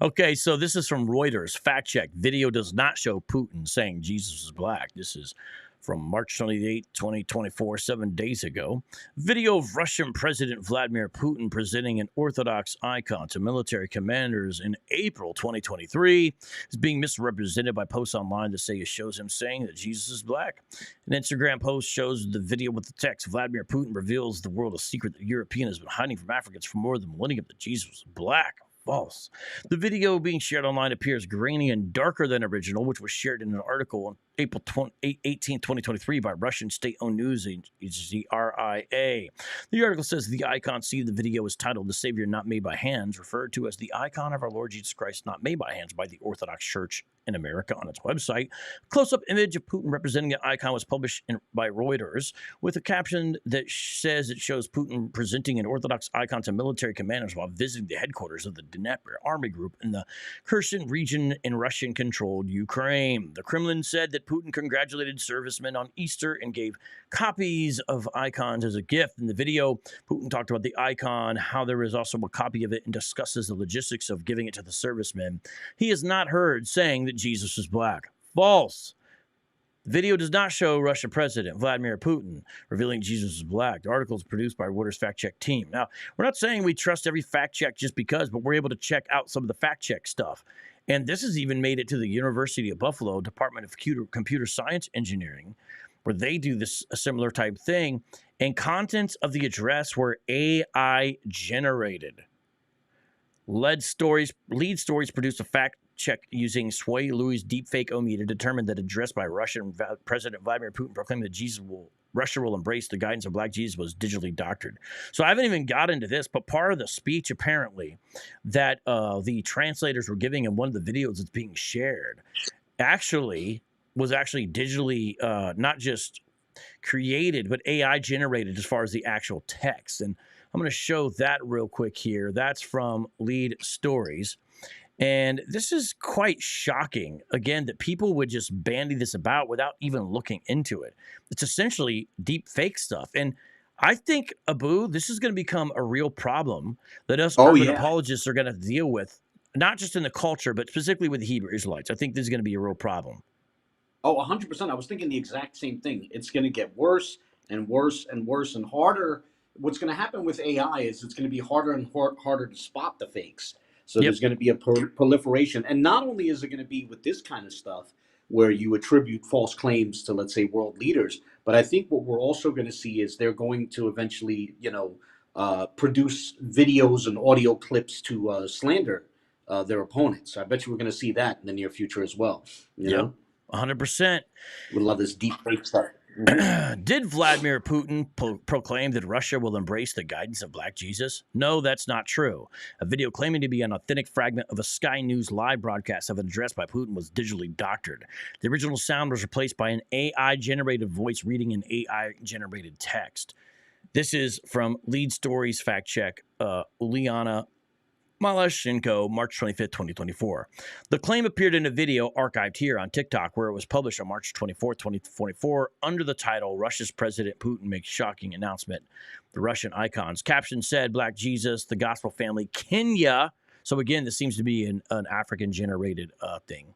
Okay, so this is from Reuters. Fact check. Video does not show Putin saying Jesus is black. This is from March 28, 2024, 7 days ago. Video of Russian President Vladimir Putin presenting an Orthodox icon to military commanders in April 2023 is being misrepresented by posts online that say it shows him saying that Jesus is black. An Instagram post shows the video with the text, Vladimir Putin reveals the world a secret that European has been hiding from Africans for more than a millennium, that Jesus was black. False. The video being shared online appears grainy and darker than original, which was shared in an article on April 18, 2023 by Russian state-owned news agency RIA. The article says the icon seen in the video is titled "The Savior Not Made by Hands," referred to as the icon of our Lord Jesus Christ not made by hands by the Orthodox Church in America on its website. A close-up image of Putin representing the icon was published by Reuters with a caption that says it shows Putin presenting an Orthodox icon to military commanders while visiting the headquarters of the Dnepr army group in the Kherson region in Russian-controlled Ukraine. The Kremlin said that Putin congratulated servicemen on Easter and gave copies of icons as a gift. In the video, Putin talked about the icon, how there is also a copy of it, and discusses the logistics of giving it to the servicemen. He is not heard saying that Jesus is black. False. The video does not show Russian President Vladimir Putin revealing Jesus is black. The article is produced by Reuters fact check team. Now, we're not saying we trust every fact check just because, but we're able to check out some of the fact check stuff. And this has even made it to the University of Buffalo Department of Computer Science Engineering, where they do this a similar type thing. And contents of the address were AI generated. Lead stories produced a fact check using Sway Louis deepfake ometer determined that address by Russian President Vladimir Putin proclaiming that Russia will embrace the guidance of black Jesus was digitally doctored. So I haven't even got into this, but part of the speech apparently that the translators were giving in one of the videos that's being shared was actually digitally not just created, but AI generated as far as the actual text. And I'm going to show that real quick here. That's from Lead Stories. And this is quite shocking, again, that people would just bandy this about without even looking into it. It's essentially deep fake stuff. And I think, Abu, this is going to become a real problem that us urban apologists are going to deal with, not just in the culture, but specifically with the Hebrew Israelites. I think this is going to be a real problem. Oh, 100%. I was thinking the exact same thing. It's going to get worse and worse and worse and harder. What's going to happen with AI is it's going to be harder and harder to spot the fakes. So there's going to be a proliferation. And not only is it going to be with this kind of stuff where you attribute false claims to, let's say, world leaders, but I think what we're also going to see is they're going to eventually, produce videos and audio clips to slander their opponents. I bet you we're going to see that in the near future as well. You know? 100%. We love this deep fake stuff. Did Vladimir Putin proclaim that Russia will embrace the guidance of Black Jesus? No, that's not true. A video claiming to be an authentic fragment of a Sky News live broadcast of an address by Putin was digitally doctored. The original sound was replaced by an AI-generated voice reading an AI-generated text. This is from Lead Stories Fact Check, Uliana Malashenko, March 25th, 2024. The claim appeared in a video archived here on TikTok where it was published on March 24th, 2024 under the title, Russia's President Putin Makes Shocking Announcement. The Russian icons. Caption said, Black Jesus, the Gospel Family, Kenya. So again, this seems to be an African-generated thing.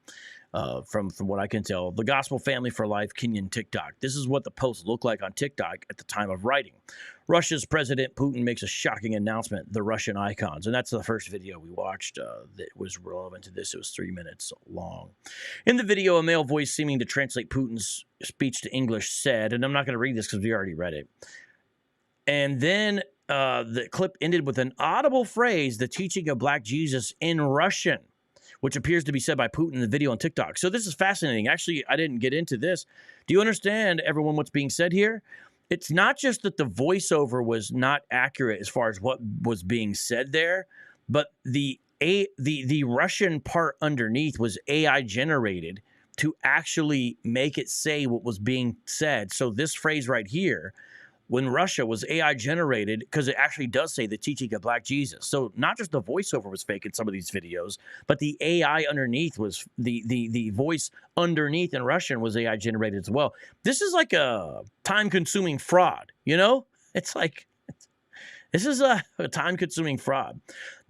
From what I can tell, the Gospel Family for Life, Kenyan TikTok. This is what the post looked like on TikTok at the time of writing. Russia's President Putin makes a shocking announcement, the Russian icons. And that's the first video we watched that was relevant to this. It was 3 minutes long. In the video, a male voice seeming to translate Putin's speech to English said, and I'm not going to read this because we already read it. And then the clip ended with an audible phrase, the teaching of Black Jesus in Russian, which appears to be said by Putin in the video on TikTok. So this is fascinating. Actually, I didn't get into this. Do you understand, everyone, what's being said here? It's not just that the voiceover was not accurate as far as what was being said there, but the Russian part underneath was AI generated to actually make it say what was being said. So this phrase right here, when Russia was AI generated, because it actually does say the teaching of Black Jesus. So not just the voiceover was fake in some of these videos, but the AI underneath was the voice underneath in Russian was AI generated as well. This is like a time-consuming fraud, you know? It's like, this is a time-consuming fraud.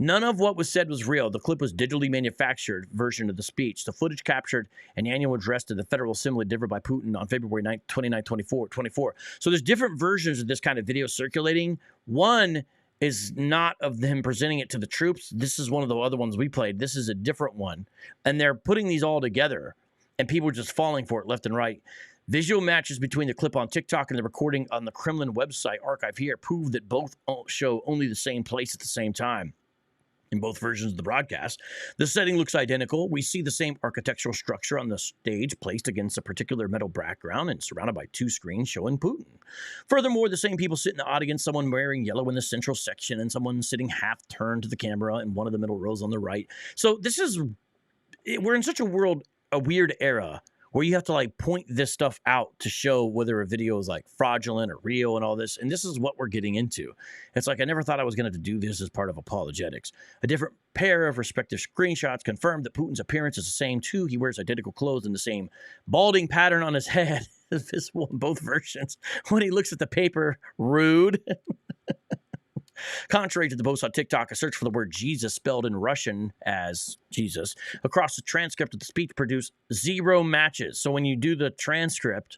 None of what was said was real. The clip was digitally manufactured version of the speech. The footage captured an annual address to the Federal Assembly delivered by Putin on February 9, 29, 24. So there's different versions of this kind of video circulating. One is not of him presenting it to the troops. This is one of the other ones we played. This is a different one. And they're putting these all together, and people are just falling for it left and right. Visual matches between the clip on TikTok and the recording on the Kremlin website archive here prove that both show only the same place at the same time. In both versions of the broadcast, the setting looks identical. We see the same architectural structure on the stage placed against a particular metal background and surrounded by two screens showing Putin. Furthermore, the same people sit in the audience, someone wearing yellow in the central section and someone sitting half turned to the camera in one of the middle rows on the right. So we're in such a weird era where you have to like point this stuff out to show whether a video is like fraudulent or real and all this. And this is what we're getting into. It's like, I never thought I was going to do this as part of apologetics. A different pair of respective screenshots confirmed that Putin's appearance is the same too. He wears identical clothes and the same balding pattern on his head is visible in both versions. When he looks at the paper, rude. Contrary to the post on TikTok, a search for the word Jesus spelled in Russian as Jesus across the transcript of the speech produced 0 matches. So when you do the transcript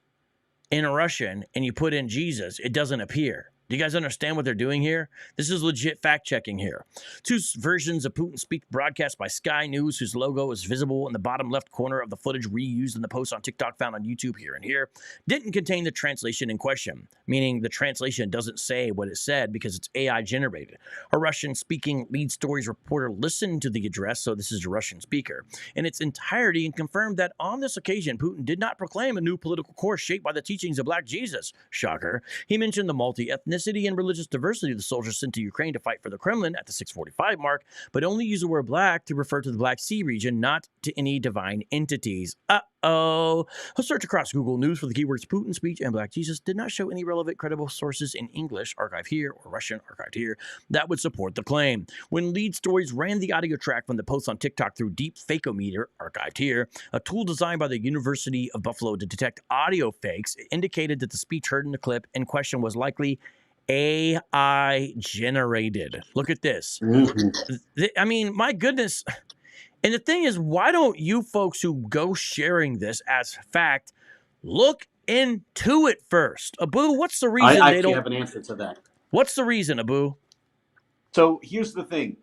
in Russian and you put in Jesus, it doesn't appear. Do you guys understand what they're doing here? This is legit fact-checking here. 2 versions of Putin's speech broadcast by Sky News, whose logo is visible in the bottom left corner of the footage reused in the post on TikTok found on YouTube here and here, didn't contain the translation in question, meaning the translation doesn't say what it said because it's AI generated. A Russian-speaking lead stories reporter listened to the address, so this is a Russian speaker, in its entirety and confirmed that on this occasion, Putin did not proclaim a new political course shaped by the teachings of Black Jesus. Shocker. He mentioned the multi-ethnicity and religious diversity of the soldiers sent to Ukraine to fight for the Kremlin at the 6:45 mark, but only used the word black to refer to the Black Sea region, not to any divine entities. A search across Google News for the keywords Putin speech and Black Jesus did not show any relevant credible sources in English, archived here, or Russian, archived here, that would support the claim. When lead stories ran the audio track from the post on TikTok through Deep Fakeometer, archived here, a tool designed by the University of Buffalo to detect audio fakes, it indicated that the speech heard in the clip in question was likely AI generated. Look at this. I mean, my goodness. And the thing is, why don't you folks who go sharing this as fact look into it first? Abu, what's the reason I they don't have an answer to that. What's the reason, Abu? So here's the thing.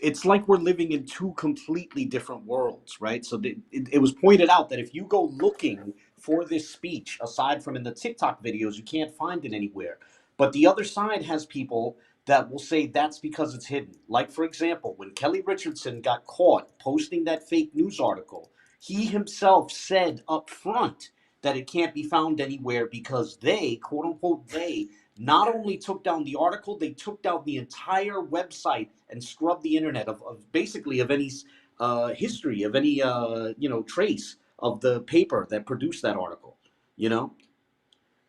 It's like we're living in 2 completely different worlds, right? So it was pointed out that if you go looking for this speech, aside from in the TikTok videos, you can't find it anywhere. But the other side has people that will say that's because it's hidden. Like, for example, when Kelly Richardson got caught posting that fake news article, he himself said up front that it can't be found anywhere because they, quote unquote, they not only took down the article, they took down the entire website and scrubbed the internet of basically of any history, of any trace of the paper that produced that article.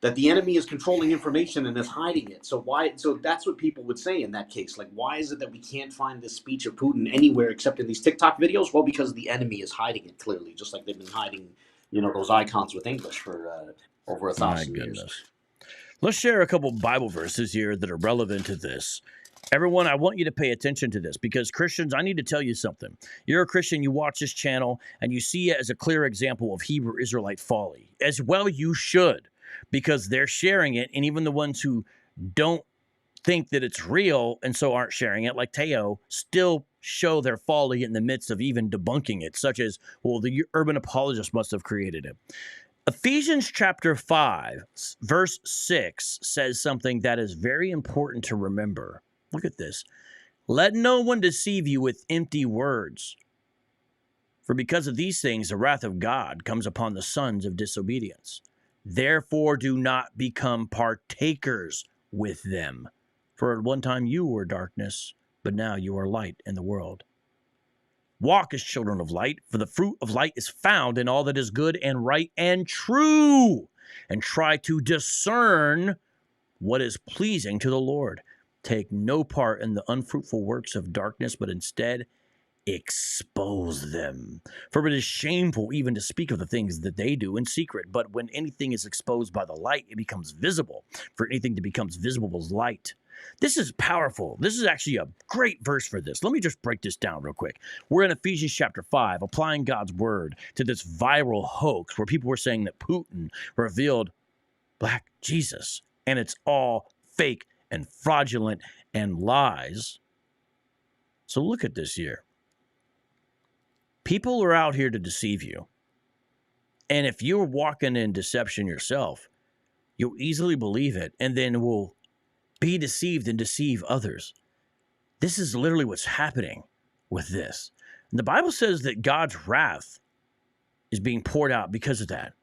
That the enemy is controlling information and is hiding it. So that's what people would say in that case. Like, why is it that we can't find this speech of Putin anywhere except in these TikTok videos? Well, because the enemy is hiding it clearly, just like they've been hiding, those icons with English for over 1,000 years. Let's share a couple Bible verses here that are relevant to this. Everyone, I want you to pay attention to this because Christians, I need to tell you something. You're a Christian, you watch this channel, and you see it as a clear example of Hebrew Israelite folly. As well you should, because they're sharing it, and even the ones who don't think that it's real and so aren't sharing it, like Teo, still show their folly in the midst of even debunking it, such as, well, the urban apologist must have created it. Ephesians chapter 5, verse 6 says something that is very important to remember. Look at this. Let no one deceive you with empty words. For because of these things, the wrath of God comes upon the sons of disobedience. Therefore, do not become partakers with them. For at one time you were darkness, but now you are light in the world. Walk as children of light, for the fruit of light is found in all that is good and right and true. And try to discern what is pleasing to the Lord. Take no part in the unfruitful works of darkness, but instead expose them. For it is shameful even to speak of the things that they do in secret. But when anything is exposed by the light, it becomes visible. For anything that becomes visible is light. This is powerful. This is actually a great verse for this. Let me just break this down real quick. We're in Ephesians chapter 5, applying God's word to this viral hoax where people were saying that Putin revealed Black Jesus, and it's all fake and fraudulent and lies. So look at this here. People are out here to deceive you. And if you're walking in deception yourself, you'll easily believe it and then will be deceived and deceive others. This is literally what's happening with this. And the Bible says that God's wrath is being poured out because of that.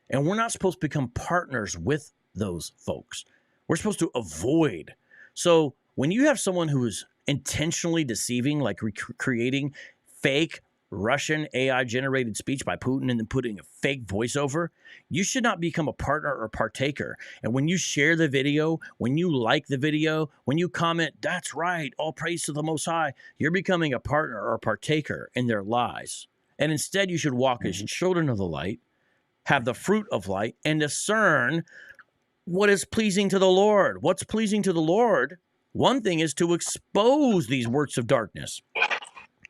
And we're not supposed to become partners with those folks. We're supposed to avoid. So when you have someone who is intentionally deceiving, like creating fake Russian AI-generated speech by Putin and then putting a fake voiceover, you should not become a partner or partaker. And when you share the video, when you like the video, when you comment, that's right, all praise to the Most High, you're becoming a partner or a partaker in their lies. And instead, you should walk as children of the light, have the fruit of light, and discern what is pleasing to the Lord. What's pleasing to the Lord? One thing is to expose these works of darkness,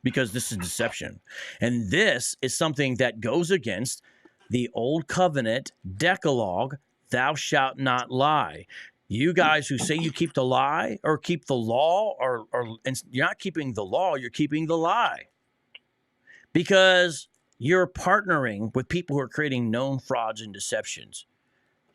because this is deception. And this is something that goes against the old covenant Decalogue, thou shalt not lie. You guys who say you keep the lie or keep the law, or and you're not keeping the law, you're keeping the lie. Because you're partnering with people who are creating known frauds and deceptions.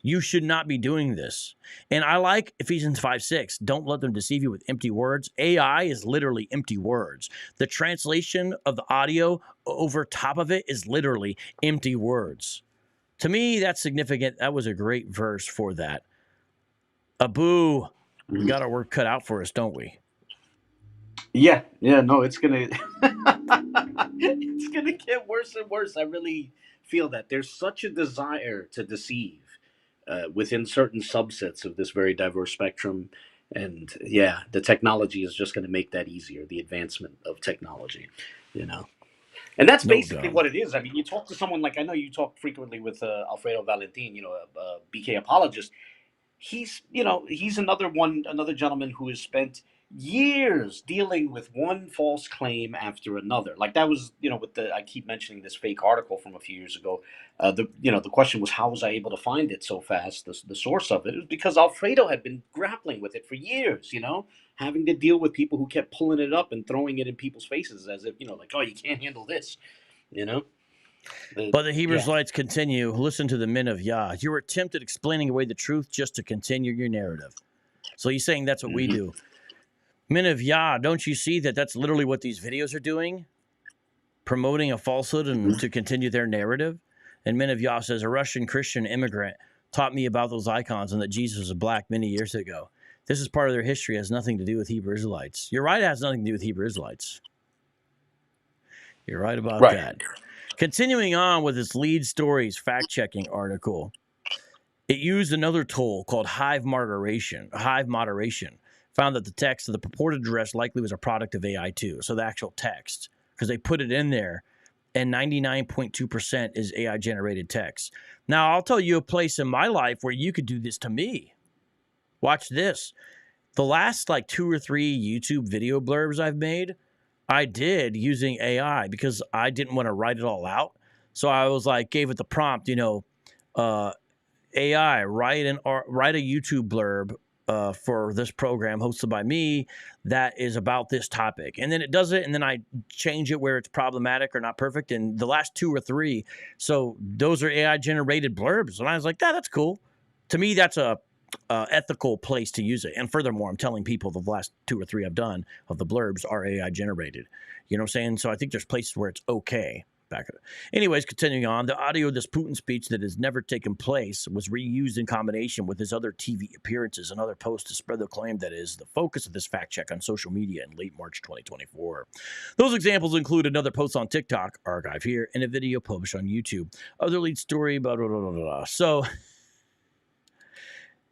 You should not be doing this. And I like Ephesians 5:6. Don't let them deceive you with empty words. AI is literally empty words. The translation of the audio over top of it is literally empty words. To me, that's significant. That was a great verse for that. Abu, we got our work cut out for us, don't we? Yeah, no, it's gonna it's gonna get worse and worse. I really feel that there's such a desire to deceive within certain subsets of this very diverse spectrum, and yeah, the technology is just going to make that easier. The advancement of technology, you know, and that's No basically doubt. what it is. I mean, you talk to someone like, I know you talk frequently with Alfredo Valentin, BK Apologist. He's another gentleman who has spent years dealing with one false claim after another. Like that was, I keep mentioning this fake article from a few years ago. The question was, how was I able to find it so fast? The source of it was because Alfredo had been grappling with it for years, having to deal with people who kept pulling it up and throwing it in people's faces as if, like, oh, you can't handle this, But the Hebrew Israelites continue. Listen to the men of Yah. Your attempt at explaining away the truth just to continue your narrative. So he's saying that's what we do. Men of Yah, don't you see that that's literally what these videos are doing? Promoting a falsehood and to continue their narrative. And Men of Yah says, a Russian Christian immigrant taught me about those icons and that Jesus was black many years ago. This is part of their history. It has nothing to do with Hebrew Israelites. You're right, it has nothing to do with Hebrew Israelites. You're right about that. Continuing on with its lead stories fact-checking article, it used another tool called Hive moderation. Found that the text of the purported address likely was a product of AI too. So the actual text, because they put it in there, and 99.2% is AI generated text. Now, I'll tell you a place in my life where you could do this to me. Watch this. The last 2 or 3 YouTube video blurbs I've made, I did using AI because I didn't want to write it all out. So I was gave it the prompt, AI, write a YouTube blurb for this program hosted by me that is about this topic. And then it does it, and then I change it where it's problematic or not perfect. And the last 2 or 3, so those are AI generated blurbs. And I was like, that's cool. To me, that's a ethical place to use it. And furthermore, I'm telling people the last 2 or 3 I've done of the blurbs are AI generated. You know what I'm saying? So I think there's places where it's okay. Anyways, continuing on, the audio of this Putin speech that has never taken place was reused in combination with his other TV appearances and other posts to spread the claim that is the focus of this fact check on social media in late March 2024. Those examples include another post on TikTok, archive here, and a video published on YouTube. Other lead story, blah, blah, blah, blah, blah. So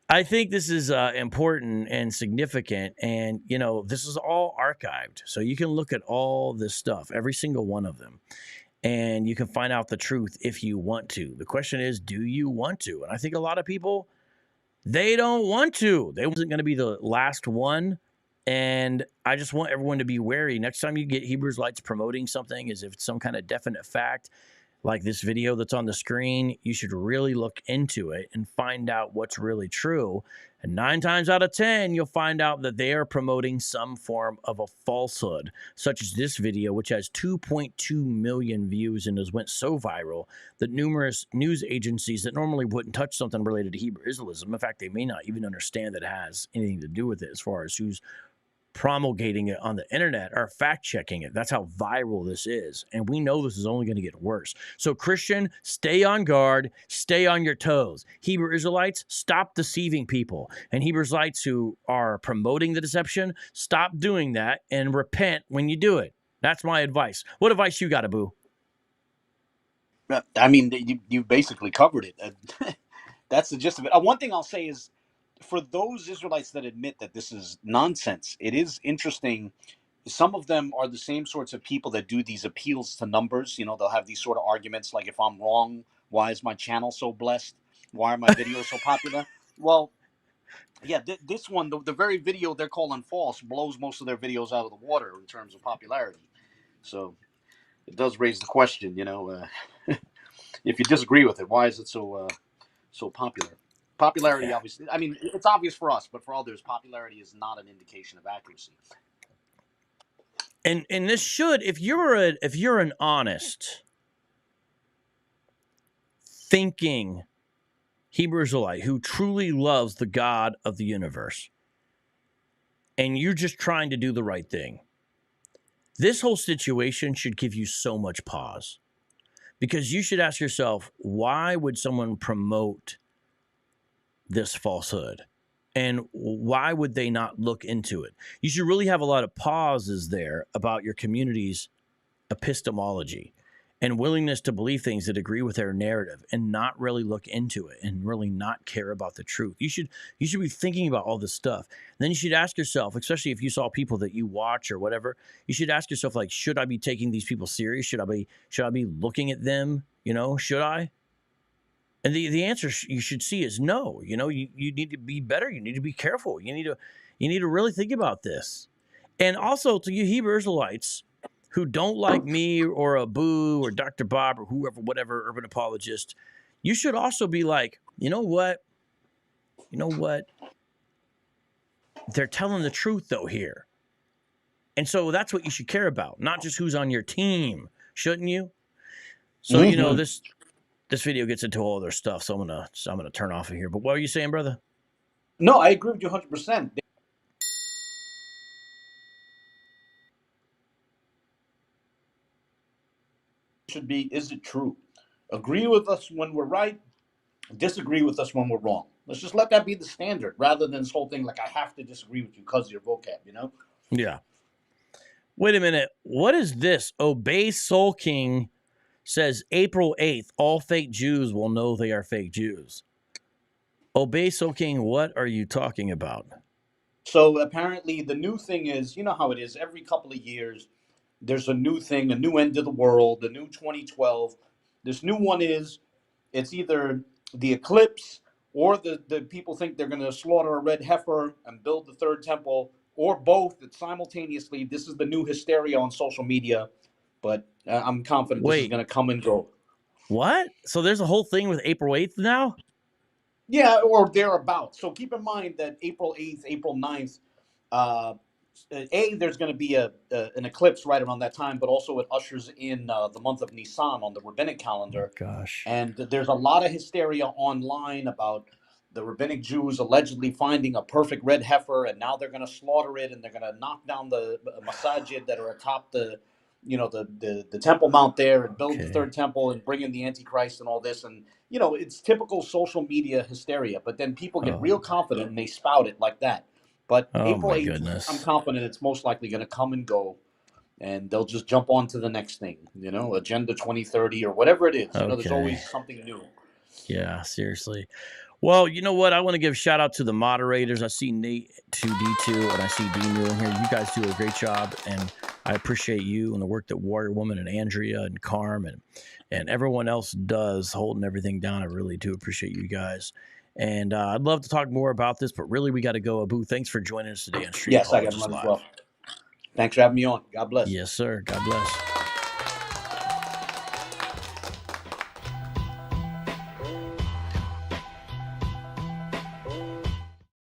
I think this is important and significant, and, this is all archived. So you can look at all this stuff, every single one of them. And you can find out the truth if you want to. The question is, do you want to? And I think a lot of people, they don't want to. They wasn't going to be the last one. And I just want everyone to be wary. Next time you get Hebrew Israelites promoting something, as if it's some kind of definite fact, like this video that's on the screen, you should really look into it and find out what's really true. And 9 times out of 10, you'll find out that they are promoting some form of a falsehood, such as this video, which has 2.2 million views and has went so viral that numerous news agencies that normally wouldn't touch something related to Hebrew Israelism, in fact, they may not even understand that it has anything to do with it as far as who's promulgating it on the internet or fact checking it. That's how viral this is. And we know this is only going to get worse. So Christian, stay on guard, stay on your toes. Hebrew Israelites, stop deceiving people. And Hebrew Israelites who are promoting the deception, stop doing that and repent when you do it. That's my advice. What advice you got, Abu? I mean, you basically covered it. That's the gist of it. One thing I'll say is, for those Israelites that admit that this is nonsense, it is interesting. Some of them are the same sorts of people that do these appeals to numbers. They'll have these sort of arguments like, if I'm wrong, why is my channel so blessed? Why are my videos so popular? Well, yeah, this one, the very video they're calling false, blows most of their videos out of the water in terms of popularity. So it does raise the question, if you disagree with it, why is it so popular? Popularity, obviously, I mean, it's obvious for us, but for others, popularity is not an indication of accuracy. And this should, if you're an honest, thinking Hebrew Israelite who truly loves the God of the universe, and you're just trying to do the right thing, this whole situation should give you so much pause, because you should ask yourself, why would someone promote this falsehood? And why would they not look into it? You should really have a lot of pauses there about your community's epistemology and willingness to believe things that agree with their narrative and not really look into it and really not care about the truth. You should be thinking about all this stuff. And then you should ask yourself, especially if you saw people that you watch or whatever, you should ask yourself, like, should I be taking these people serious? Should I be looking at them? Should I? And the answer you should see is no. You need to be better. You need to be careful. You need to really think about this. And also, to you Hebrew Israelites who don't like me or Abu or Dr. Bob or whoever, whatever urban apologist, you should also be like, you know what? They're telling the truth though here. And so that's what you should care about, not just who's on your team, shouldn't you? So, this video gets into all other stuff, so I'm gonna turn off of here. But what are you saying, brother? No, I agree with you 100%. Should be, is it true? Agree with us when we're right, disagree with us when we're wrong. Let's just let that be the standard, rather than this whole thing like I have to disagree with you because of your vocab, Yeah. Wait a minute. What is this? Obey Soul King says April 8th, all fake Jews will know they are fake Jews. Obey Soul King, what are you talking about? So apparently the new thing is, you know how it is, every couple of years, there's a new thing, a new end of the world, a new 2012. This new one is, it's either the eclipse or the people think they're going to slaughter a red heifer and build the third temple, or both simultaneously. This is the new hysteria on social media, but I'm confident this is going to come and go. What? So there's a whole thing with April 8th now? Yeah, or thereabouts. So keep in mind that April 8th, April 9th, there's going to be an eclipse right around that time, but also it ushers in the month of Nisan on the rabbinic calendar. Oh, gosh. And there's a lot of hysteria online about the rabbinic Jews allegedly finding a perfect red heifer, and now they're going to slaughter it, and they're going to knock down the masajid that are atop the Temple Mount there, and build the third temple and bring in the Antichrist and all this. And, it's typical social media hysteria, but then people get real confident and they spout it like that. But April 8th, I'm confident it's most likely going to come and go, and they'll just jump on to the next thing, Agenda 2030 or whatever it is. There's always something new. Yeah, seriously. Well, you know what? I want to give a shout out to the moderators. I see Nate 2D2 and I see Dino in here. You guys do a great job, and I appreciate you and the work that Warrior Woman and Andrea and Carm and everyone else does, holding everything down. I really do appreciate you guys. And I'd love to talk more about this, but really we got to go. Abu, thanks for joining us today on Street Apologist Live. Yes, I got to run as well. Thanks for having me on. God bless. Yes, sir. God bless.